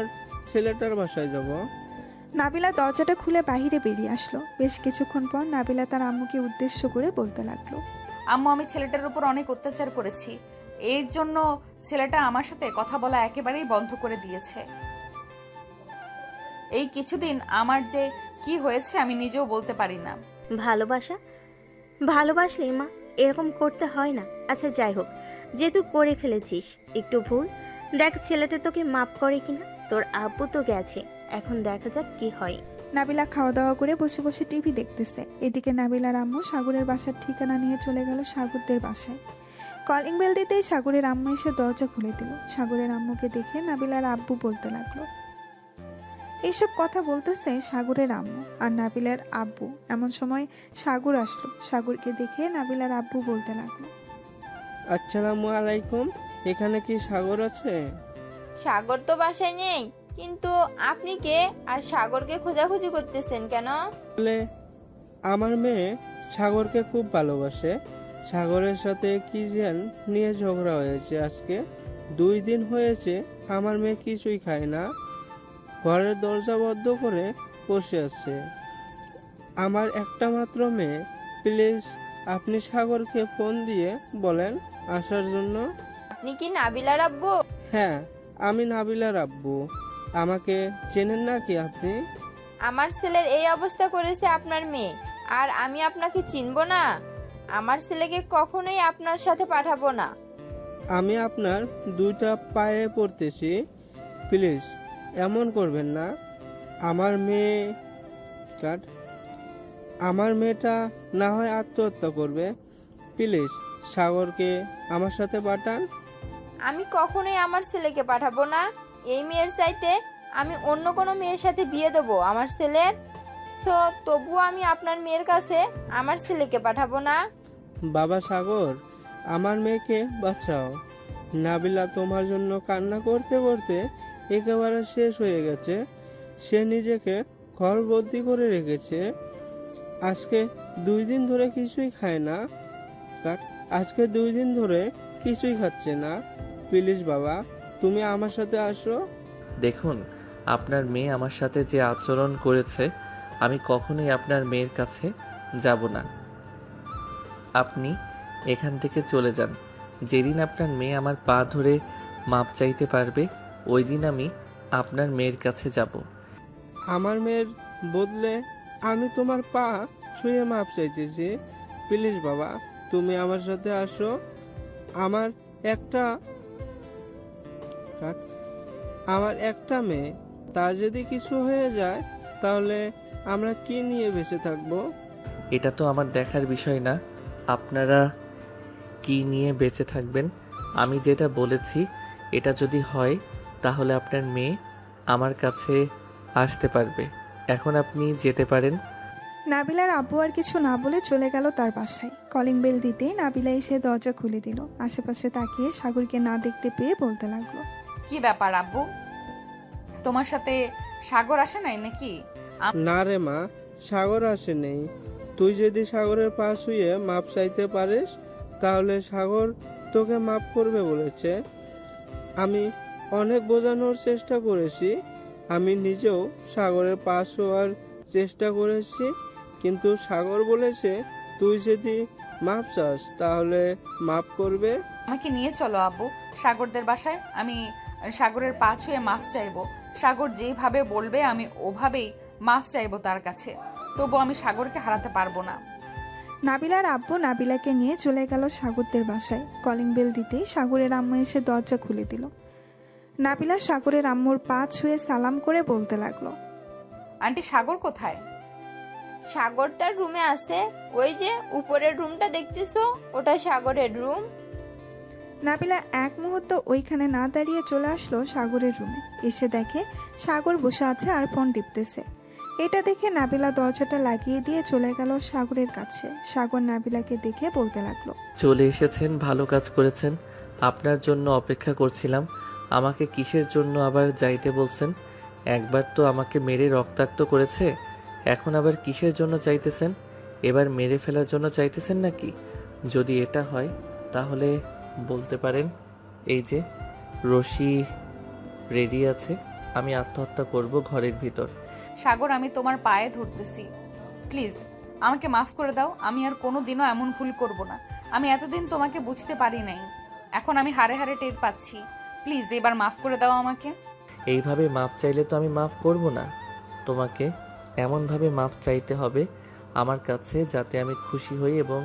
ছেলেটার বাসায় যাব। নাবিলা দরজাটা খুলে বাইরে বেরিয়ে আসলো। বেশ কিছুক্ষণ পর নাবিলা তার আম্মুকে উদ্দেশ্য করে বলতে লাগলো, আম্মু, আমি ছেলেটার উপর অনেক অত্যাচার করেছি। এর জন্য ছেলেটা আমার সাথে কথা বলা একেবারেই বন্ধ করে দিয়েছে। এই কিছুদিন আমার যে কি হয়েছে আমি নিজেও বলতে পারি না। ভালোবাসলে মা এরকম করতে হয় না। আচ্ছা যাই হোক, যেহেতু করে ফেলেছিস একটু ভুল, দেখ ছেলেটা তোকে মাপ করে কিনা। তোর আব্বু তো গেছে, এখন দেখা যাক কি হয়। নাবিলা খাওয়া দাওয়া করে বসে বসে টিভি দেখতেছে। এদিকে নাবিলার আম্মু সাগরের বাসার ঠিকানা নিয়ে চলে গেল সাগরদের বাসায়। কলিং বেল দিতেই সাগরের আম্মু এসে দরজা খুলে দিল। সাগরের আম্মুকে দেখে নাবিলার আব্বু বলতে লাগলো। এইসব কথা বলতেছে সাগরের আম্মু আর নাবিলার আব্বু। এমন সময় সাগর আসলো। সাগরকে দেখে নাবিলার আব্বু বলতে লাগলো, আসসালামু আলাইকুম, এখানে কি সাগর আছে? সাগর তো বাসায় নেই, কিন্তু আপনি কে আর সাগরকে খোঁজাখুঁজি করতেছেন কেন? বলে আমার মেয়ে সাগরকে খুব ভালোবাসে। সাগরের সাথে কি যেন নিয়ে ঝগড়া হয়েছে। আজকে 2 দিন হয়েছে আমার মেয়ে কিছুই খায় না, ঘরের দরজা বন্ধ করে বসে আছে। আমার একটা মাত্র মেয়ে, প্লিজ আপনি সাগরকে ফোন দিয়ে বলেন আসার জন্য। আপনি কি নাবিলার আব্বু? হ্যাঁ, আমি নাবিলার আব্বু। আমাকে চেনেন না কি আপনি? আমার ছেলের এই অবস্থা করেছে আপনার মেয়ে, আর আমি আপনাকে চিনবো না? আমার ছেলেকে কখনোই আপনার সাথে পাঠাবো না। আমি আপনার 2টা পায়ে পড়তেছি, প্লিজ এমন করবেন না। আমার মেয়েটা না হয় আত্মহত্যা করবে। প্লিজ সাগরকে আমার সাথে পাঠান। আমি কখনোই আমার ছেলেকে পাঠাবো না। এই মেয়ের চাইতে আমি অন্য কোনো মেয়ের সাথে বিয়ে দেবো আমার ছেলের। সো তবুও আমি আপনার মেয়ের কাছে আমার ছেলেকে পাঠাবো না। বাবা সাগর, আমার মেয়েকে বাঁচাও। নাবিলা তোমার জন্য কান্না করতে করতে একেবারে শেষ হয়ে গেছে। সে নিজেকে ঘরবন্দি করে রেখেছে। আজকে 2 দিন ধরে কিছুই খায় না। আজকে 2 দিন ধরে কিছুই খাচ্ছে না। প্লিজ বাবা, তুমি আমার সাথে আসো। দেখুন, আপনার মেয়ে আমার সাথে যে আচরণ করেছে, আমি কখনোই আপনার মেয়ের কাছে যাব না। আপনি এখান থেকে চলে যান। যেদিন আপনার মেয়ে আমার পা ধরে মাপ চাইতে পারবে, ওই দিন আমি আপনার মেয়ের কাছে যাব। আমার মেয়ের বদলে আমি তোমার পা ছুঁয়ে মাপ চাইতেছি। প্লিজ বাবা, তুমি আমার সাথে আসো। আমার একটা মেয়ে, তার যদি কিছু হয়ে যায় তাহলে আমরা কি নিয়ে বেঁচে থাকবো? এটা তো আমার দেখার বিষয় না আপনারা কি নিয়ে বেঁচে থাকবেন। আমি যেটা বলেছি এটা যদি হয় তাহলে আপনার মেয়ে আমার কাছে আসতে পারবে। এখন আপনি যেতে পারেন। নাবিলার আব্বু আর কিছু না বলে চলে গেল তার বাসায়। কলিং বেল দিতে নাবিলা এসে দরজা খুলে দিল। আশেপাশে তাকিয়ে সাগরকে না দেখতে পেয়ে বলতে লাগলো, কি ব্যাপার আব্বু, তোমার সাথে সাগর আসে নাই নাকি? না রে মা, সাগর আসে নেই। তুই যদি সাগরের পাশ হয়ে মাপ চাইতে পারিস তাহলে সাগর তোকে মাপ করবে বলেছে। আমি অনেক বোঝানোর চেষ্টা করেছি, আমি নিজেও সাগরের পাশ হওয়ার চেষ্টা করেছি, কিন্তু সাগর বলেছে তুই যদি মাপ চাস তাহলে মাপ করবে। আমাকে নিয়ে চলো আব্বু সাগরদের বাসায়, আমি সাগরের পা ছুঁয়ে মাফ চাইবো। সাগর যেভাবে বলবে আমি ওভাবেই মাফ চাইবো তার কাছে, তবু আমি সাগরকে হারাতে পারবো না। নাবিলার আব্বু নাবিলাকে নিয়ে চলে গেল সাগরদের বাসায়। কলিং বেল দিতেই সাগরের আম্মু এসে দরজা খুলে দিল। নাবিলা সাগরের আম্মুর পা ছুঁয়ে সালাম করে বলতে লাগলো, আন্টি সাগর কোথায়? সাগরটার রুমে আছে, ওই যে উপরের রুমটা দেখতেছো, ওটা সাগরের রুম। নাবিলা এক মুহূর্ত ওইখানে না দাঁড়িয়ে চলে আসলো সাগরের রুমে। এসে দেখে সাগর বসে আছে আর ফোন টিপতেছে। এটা দেখে নাবিলা দরজাটা লাগিয়ে দিয়ে চলে গেল সাগরের কাছে। সাগর নাবিলাকে দেখে বলতে লাগলো, চলে এসেছেন, ভালো কাজ করেছেন। আপনার জন্য অপেক্ষা করছিলাম। আমাকে কিসের জন্য আবার যাইতে বলছেন? একবার তো আমাকে মেরে রক্তাক্ত করেছে, এখন আবার কিসের জন্য চাইতেছেন? এবার মেরে ফেলার জন্য চাইতেছেন নাকি? যদি এটা হয় তাহলে বলতে পারেন, এই যে রশি রেডি আছে, আমি আত্মহত্যা করব ঘরের ভিতর। সাগর, আমি তোমার পায়ে ধরতেছি, প্লিজ আমাকে মাফ করে দাও। আমি আর কোনো দিনও এমন ভুল করব না। আমি এতদিন তোমাকে বুঝতে পারি নাই। এখন আমি হাড়ে হাড়ে টের পাচ্ছি। প্লিজ এবার মাফ করে দাও আমাকে। এইভাবে মাপ চাইলে তো আমি মাফ করব না। তোমাকে এমনভাবে মাপ চাইতে হবে আমার কাছে যাতে আমি খুশি হই এবং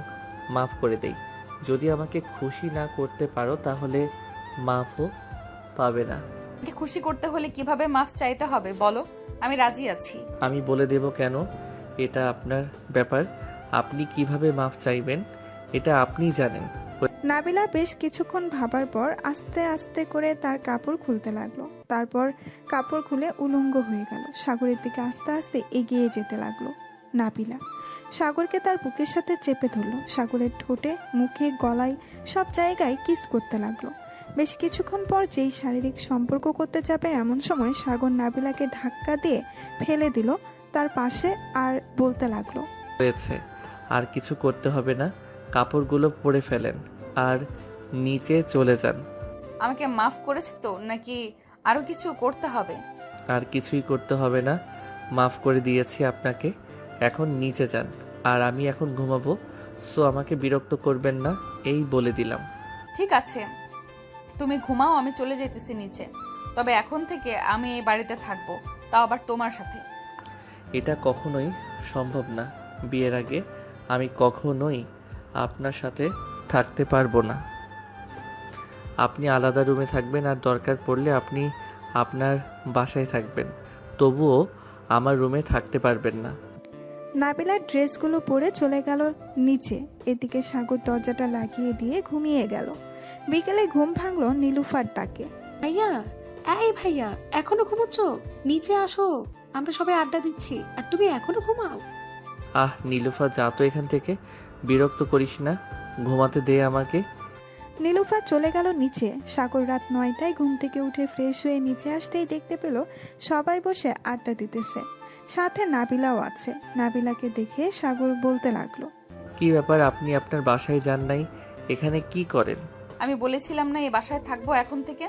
মাফ করে দেই। যদি আমাকে খুশি না করতে পারো তাহলে মাফও পাবে না। আমাকে খুশি করতে হলে কিভাবে মাফ চাইতে হবে বলো, আমি রাজি আছি। আমি বলে দেব কেন, এটা আপনার ব্যাপার। আপনি কিভাবে মাফ চাইবেন এটা আপনিই জানেন। নাবিলা বেশ কিছুক্ষণ ভাবার পর আস্তে আস্তে করে তার কাপড় খুলতে লাগলো। তারপর কাপড় খুলে উলঙ্গ হয়ে গেল। সাগরের দিকে আস্তে আস্তে এগিয়ে যেতে লাগলো নাবিলা। সাগরকে তার বুকের সাথে চেপে ধরলো। সাগরের ঠোঁটে, মুখে, গলায় সব জায়গায় কিস করতে লাগলো। বেশ কিছুক্ষণ পর যেই শারীরিক সম্পর্ক করতে যাবে এমন সময় সাগর নাবিলাকে ধাক্কা দিয়ে ফেলে দিল তার পাশে আর বলতে লাগলো, হয়েছে, আর কিছু করতে হবে না। কাপড়গুলো পরে ফেলেন আর নিচে চলে যান। আমাকে মাফ করেছে তো, নাকি আরো কিছু করতে হবে? আর কিছুই করতে হবে না, মাফ করে দিয়েছি আপনাকে। এখন নিচে যান, আর আমি এখন ঘুমাবো। সো আমাকে বিরক্ত করবেন না, এই বলে দিলাম। ঠিক আছে, তুমি ঘুমাও, আমি চলে যেতেছি নিচে। তবে এখন থেকে আমি এই বাড়িতে থাকবো, তাও আবার তোমার সাথে। এটা কখনোই সম্ভব না। বিয়ের আগে আমি কখনোই আপনার সাথে থাকতে পারবো না। আপনি আলাদা রুমে থাকবেন, আর দরকার পড়লে আপনি আপনার বাসায় থাকবেন, তবুও আমার রুমে থাকতে পারবেন না। নাবিলার ড্রেসগুলো পরে চলে গেল নিচে। এদিকে সাগর দরজাটা লাগিয়ে দিয়ে ঘুমিয়ে গেল। বিকেলে ঘুম ভাঙলো নীলুফার ডাকে। ভাইয়া, এই ভাইয়া, এখনো ঘুমোচ্ছ? নিচে আসো, আমরা সবাই আড্ডা দিচ্ছি আর তুমি এখনো ঘুমাও? আহ নীলুফা, যা তো এখান থেকে, বিরক্ত করিস না, ঘুমাতে দে আমাকে। নীলুফা চলে গেল নিচে। সাগর রাত 9টায় ঘুম থেকে উঠে ফ্রেশ হয়ে নিচে আসতেই দেখতে পেল সবাই বসে আড্ডা দিতেছে, সাথে নাবিলাও আছে। নাবিলাকে দেখে সাগর বলতে লাগলো, কি ব্যাপার, আপনি আপনার বাসায় যান নাই, এখানে কি করেন? আমি বলেছিলাম না এই বাসায় থাকবো এখন থেকে।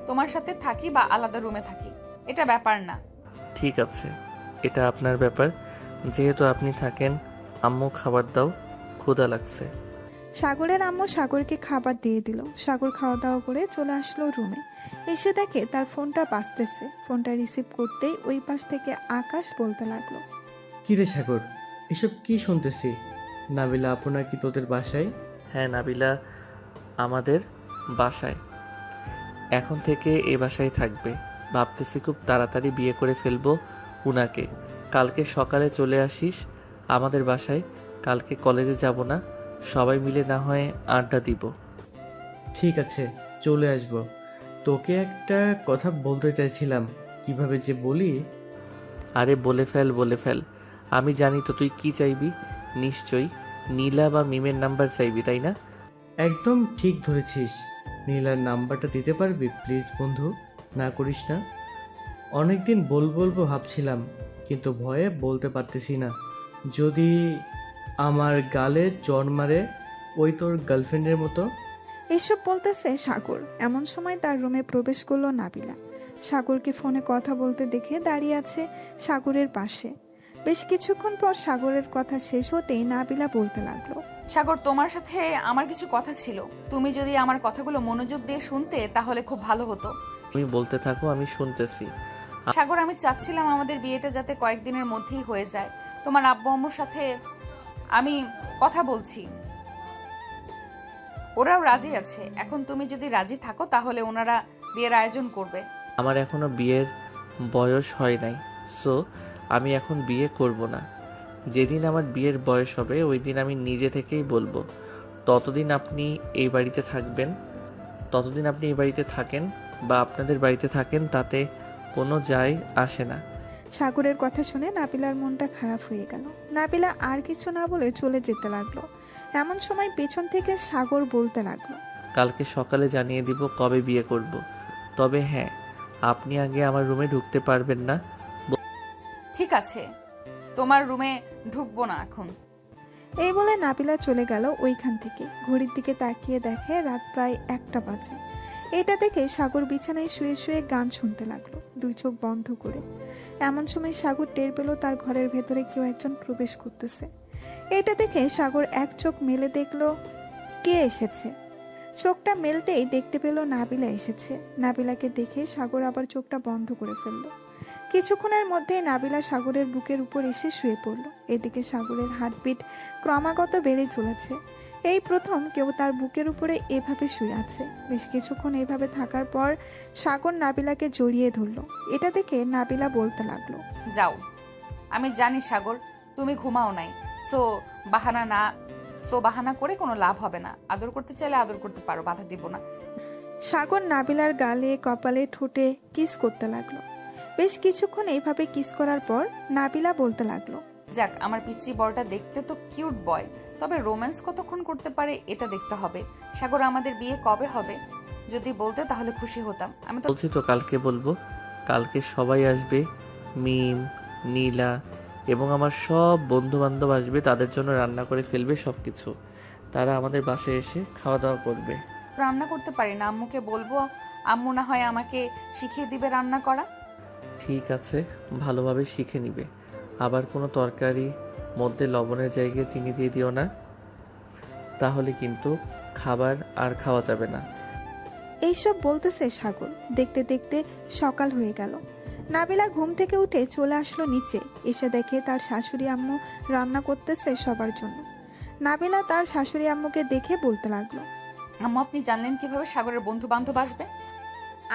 তোমার সাথে থাকি বা আলাদা রুমে থাকি, এটা ব্যাপার না। ঠিক আছে, এটা আপনার ব্যাপার। যেহেতু আপনি থাকেন, আম্মু খাবার দাও, ক্ষুধা লাগছে। সাগরের আম্মু সাগরকে খাবার দিয়ে দিল। সাগর খাওয়া দাওয়া করে চলে আসলো রুমে। এসে দেখে তার ফোনটা বাজতেছে। ফোনটা রিসিভ করতেই ওই পাশ থেকে আকাশ বলতে লাগলো, কি রে সাগর, এসব কি শুনতেছি? নাবিলা আপনার কি তোদের বাসায়? হ্যাঁ, নাবিলা আমাদের বাসায় এখন থেকে এ বাসায় থাকবে। ভাবতেছি খুব তাড়াতাড়ি বিয়ে করে ফেলবো উনাকে। কালকে সকালে চলে আসিস আমাদের বাসায়। কালকে কলেজে যাব না, সবাই মিলে না হয় আড্ডা দিব। ঠিক আছে, চলে আসব। তোকে একটা কথা বলতে চাইছিলাম, কিভাবে যে বলি। আরে বলে ফেল, বলে ফেল। আমি জানি তো তুই কি চাইবি। নিশ্চয়ই নীলা বা মিমের নাম্বার চাইবি, তাই না? একদম ঠিক ধরেছিস। নীলার নাম্বারটা দিতে পারবি প্লিজ বন্ধু? না করিস না। অনেকদিন বলবো ভাবছিলাম, কিন্তু ভয়ে বলতে পারতেছি না। যদি আমার গালে জ্বর মারে ওই তোর গার্লফ্রেন্ডের মতো। এসব বলতেছে সাগর। এমন সময় তার রুমে প্রবেশ করলো নাবিলা। সাগরকে ফোনে কথা বলতে দেখে দাঁড়িয়ে আছে সাগরের পাশে। বেশ কিছুক্ষণ পর সাগরের কথা শেষ হতেই নাবিলা বলতে লাগলো, সাগর, তোমার সাথে আমার কিছু কথা ছিল। তুমি যদি আমার কথাগুলো মনোযোগ দিয়ে শুনতে তাহলে খুব ভালো হতো। তুমি বলতে থাকো, আমি শুনতেছি। সাগর, আমি চাচ্ছিলাম আমাদের বিয়েটা যাতে কয়েকদিনের মধ্যেই হয়ে যায়। তোমার আব্বু আম্মুর সাথে আমি কথা বলছি, ওরাও রাজি আছে। এখন তুমি যদি রাজি থাকো তাহলে ওনারা বিয়ের আয়োজন করবে। আমার এখনো বিয়ের বয়স হয় নাই, সো আমি এখন বিয়ে করব না। যেদিন আমার বিয়ের বয়স হবে ওই দিন আমি নিজে থেকেই বলবো। ততদিন আপনি এই বাড়িতে থাকবেন, ততদিন আপনি এই বাড়িতে থাকেন বা আপনাদের বাড়িতে থাকেন, তাতে কোনো যায় আসে না। সাগরের কথা শুনে নাবিলার মনটা খারাপ হয়ে গেল। নাবিলা আর কিছু না বলে চলে যেতে লাগলো। এমন সময় পেছন থেকে সাগর বলতে লাগলো, কালকে সকালে জানিয়ে দিব কবে বিয়ে করব। তবে হ্যাঁ, আপনি আগে আমার রুমে ঢুকতে পারবেন না। ঠিক আছে, তোমার রুমে ঢুকবো না এখন। এই বলে নাবিলা চলে গেল ওইখান থেকে। ঘড়ির দিকে তাকিয়ে দেখে রাত প্রায় 1টা বাজে। এটা দেখে সাগর বিছানায় শুয়ে শুয়ে গান শুনতে লাগলো, দুই চোখ বন্ধ করে। এমন সময় সাগর টের পেল তার ঘরের ভেতরে কেউ একজন প্রবেশ করতেছে। এটা দেখে সাগর এক চোখ মেলে দেখলো কে এসেছে। চোখটা মেলতেই দেখতে পেল নাবিলা এসেছে। নাবিলাকে দেখে সাগর আবার চোখটা বন্ধ করে ফেলল। কিছুক্ষণের মধ্যেই নাবিলা সাগরের বুকের উপর এসে শুয়ে পড়ল। এদিকে সাগরের হার্টবিট ক্রমাগত বেড়ে চলেছে। এই প্রথম কেউ তার বুকের উপরে এভাবে শুয়ে আছে। বেশ কিছুক্ষণ এইভাবে থাকার পর সাগর নাবিলাকে জড়িয়ে ধরল। এটা দেখে নাবিলা বলতে লাগলো, যাও, আমি জানি সাগর তুমি ঘুমাও নাই, সো বাহানা করে কোনো লাভ হবে না। আদর করতে চাইলে আদর করতে পারো, বাধা দিব না। সাগর নাবিলার গালে, কপালে, ঠোঁটে কিস করতে লাগলো। বেশ কিছুক্ষণ এইভাবে কিস করার পর নাবিলা বলতে লাগলো, যাক, আমার পিচ্চি বড়টা দেখতে তো কিউট বয়, তবে রোম্যান্স কতক্ষণ করতে পারে এটা দেখতে হবে। সাগর, আমাদের বিয়ে কবে হবে? যদি বলতে তাহলে খুশি হতাম। আমি তো বলছি তো কালকে বলবো। কালকে সবাই আসবে, মিম, নীলা এবং আমার সব বন্ধু বান্ধব আসবে। তাদের জন্য রান্না করে ফেলবে সবকিছু। তারা আমাদের বাসায় এসে খাওয়া দাওয়া করবে। রান্না করতে পারি না, আম্মুকে বলবো, আম্মু না হয় আমাকে শিখিয়ে দিবে রান্না করা। ঠিক আছে, ভালোভাবে শিখে নিবে। আবার কোনো তরকারি মধ্যে লবণের জায়গায় চিনি দিয়ে দিও না, তাহলে কিন্তু খাবার আর খাওয়া যাবে না। এইসব বলতেছে সাগর। দেখতে দেখতে সকাল হয়ে গেল। নাবিলা ঘুম থেকে উঠে চলে আসলো নিচে। এসে দেখে তার শাশুড়ি আম্মু রান্না করতেছে সবার জন্য। নাবিলা তার শাশুড়ি আম্মুকে দেখে বলতে লাগলো, আম্মু, আপনি জানলেন কিভাবে সাগরের বন্ধু বান্ধব আসবে?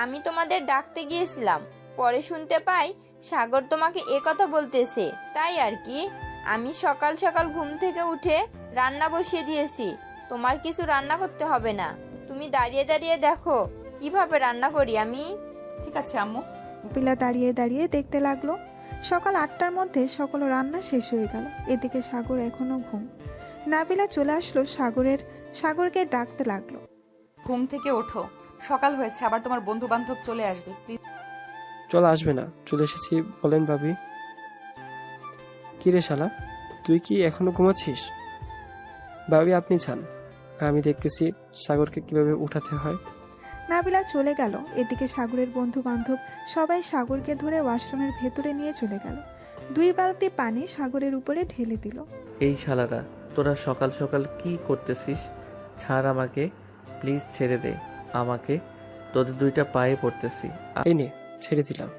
আমি তোমাদের ডাকতে গিয়েছিলাম, পরে শুনতে পাই সাগর তোমাকে কথা বলতেছে, তাই আর কি। আমি সকাল সকাল ঘুম থেকে উঠে রান্না বসিয়ে দিয়েছি। তোমার কিছু রান্না করতে হবে না, তুমি দাঁড়িয়ে দাঁড়িয়ে দেখো কিভাবে রান্না করি আমি। ঠিক আছে আম্মু। নাবিলা দাঁড়িয়ে দাঁড়িয়ে দেখতে লাগলো। সকাল 8টার মধ্যে সকল রান্না শেষ হয়ে গেল। এদিকে সাগর এখনো ঘুম। নাবিলা চলে আসলো সাগরকে ডাকতে লাগলো, ঘুম থেকে ওঠো, সকাল হয়েছে, আবার তোমার বন্ধু বান্ধব চলে আসবে। চল, আসবে না? চলে এসেছি বলেন ভাবি। কিরে শালা, তুই কি এখনো ঘুমাচ্ছিস? ভাবি আপনি যান, আমি দেখতেছি সাগরকে কিভাবে উঠাতে হয়। নাবিলা চলে গেল। এদিকে সাগরের বন্ধু বান্ধব সবাই সাগরকে ধরে ওয়াশরুমের ভেতরে নিয়ে চলে গেল। 2 বালতি পানি সাগরের উপরে ঢেলে দিল। এই শালারা, তোরা সকাল সকাল কি করতেছিস? ছাড় আমাকে, প্লিজ ছেড়ে দে আমাকে, তোদের 2টা পায়ে পড়তেছি। এই নে, ছেড়ে দিলাম।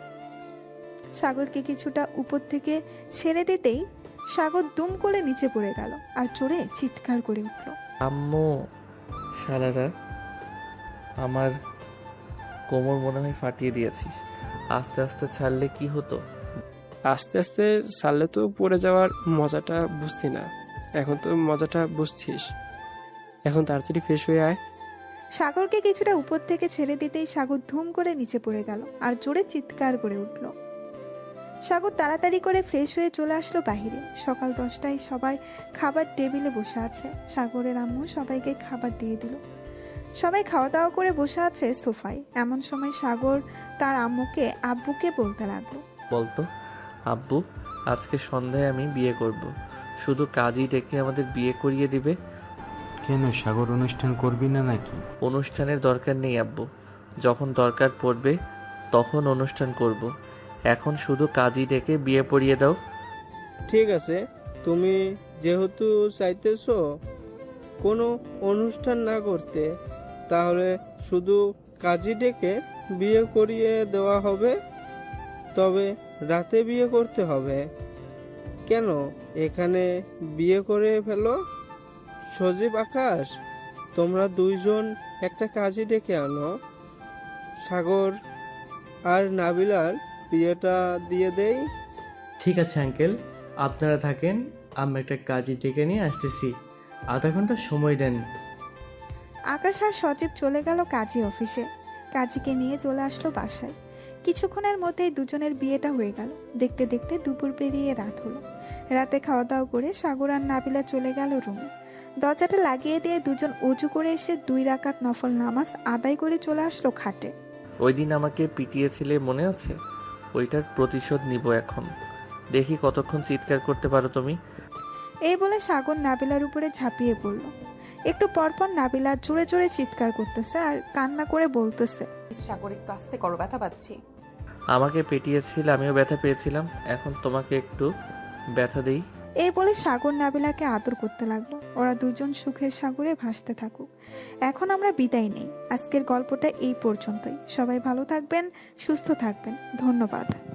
সাগরকে কিছুটা উপর থেকে ছেড়ে দিতেই সাগর দুম করে নিচে পড়ে গেল আর চড়ে চিৎকার করে উঠল, আম্মু! শালারা, আমার কোমর মনে হয় ফাটিয়ে দিয়েছিস। আস্তে আস্তে ছাড়লে কি হতো? আস্তে আস্তে ছাড়লে তো পড়ে যাওয়ার মজাটা বুঝছি না, এখন তো মজাটা বুঝছিস। এখন তাড়াতাড়ি ফ্রেশ হয়ে আয়। সাগরকে কিছুটা উপর থেকে ছেড়ে দিতেই সাগর ধুম করে নিচে পড়ে গেল আর জোরে চিৎকার করে উঠল। সাগর তাড়াতাড়ি করে ফ্রেশ হয়ে চলে আসলো বাহিরে। সকাল 10টায় সবাই খাবার টেবিলে বসে আছে। সাগরের আম্মু সবাইকে খাবার দিয়ে দিল। সবাই খাওয়া দাওয়া করে বসে আছে সোফায়। এমন সময় সাগর তার আব্বুকে বলতে লাগলো, বলতো, আব্বু, আজকে সন্ধ্যায় আমি বিয়ে করব। শুধু কাজই ডেকে আমাদের বিয়ে করিয়ে দিবে। কেন, সাগর অনুষ্ঠান করবি না নাকি? অনুষ্ঠানের দরকার নেই আব্বু, যখন দরকার পড়বে তখন অনুষ্ঠান করব। এখন শুধু কাজই ডেকে বিয়ে পড়িয়ে দাও। ঠিক আছে, তুমি যেহেতু চাইতেছো কোনো অনুষ্ঠান না করতে, তাহলে শুধু কাজী ডেকে বিয়ে করিয়ে দেওয়া হবে। তবে রাতে বিয়ে করতে হবে। কেন, এখানে বিয়ে করে ফেলো। সজীব, আকাশ, তোমরা 2জন একটা কাজী ডেকে আনো। সাগর আর নাবিলার বিয়েটা দিয়ে দেই। ঠিক আছে আঙ্কেল, আপনারা থাকেন, আমরা একটা কাজে ডেকে নিয়ে আসতেছি। আধা ঘন্টা সময় দেন। আকাশ আর সজীব চলে গেল কাজী অফিসে। কাজীকে নিয়ে চলে আসলো বাসায়। কিছুক্ষণের মধ্যেই দুজনের বিয়েটা হয়ে গেল। দেখতে দেখতে দুপুর পেরিয়ে রাত হলো। রাতে খাওয়া দাওয়া করে সাগর আর নাবিলা চলে গেল রুমে। দরজাটা লাগিয়ে দিয়ে দুজন অজু করে এসে 2 রাকাত নফল নামাজ আদায় করে চলে আসলো খাটে। ওই দিন আমাকে পিটিয়েছিলে মনে আছে? ওইটার প্রতিশোধ নিব এখন। দেখি কতক্ষণ চিৎকার করতে পারো তুমি। এই বলে সাগর নাবিলার উপরে ঝাঁপিয়ে পড়ল। একটু পরপর নাবিলা জোরে জোরে চিৎকার করতেছে আর কান্না করে বলতেছে, সাগর, একটু আস্তে করো, ব্যথা পাচ্ছি। আমাকে পেটিয়েছিল, আমিও ব্যথা পেয়েছিলাম। এখন তোমাকে একটু ব্যথা দেই। এই বলে সাগর নাবিলাকে আদর করতে লাগলো। ওরা দুজন সুখের সাগরে ভাসতে থাকুক। এখন আমরা বিদায় নেই। আজকের গল্পটা এই পর্যন্তই। সবাই ভালো থাকবেন, সুস্থ থাকবেন। ধন্যবাদ।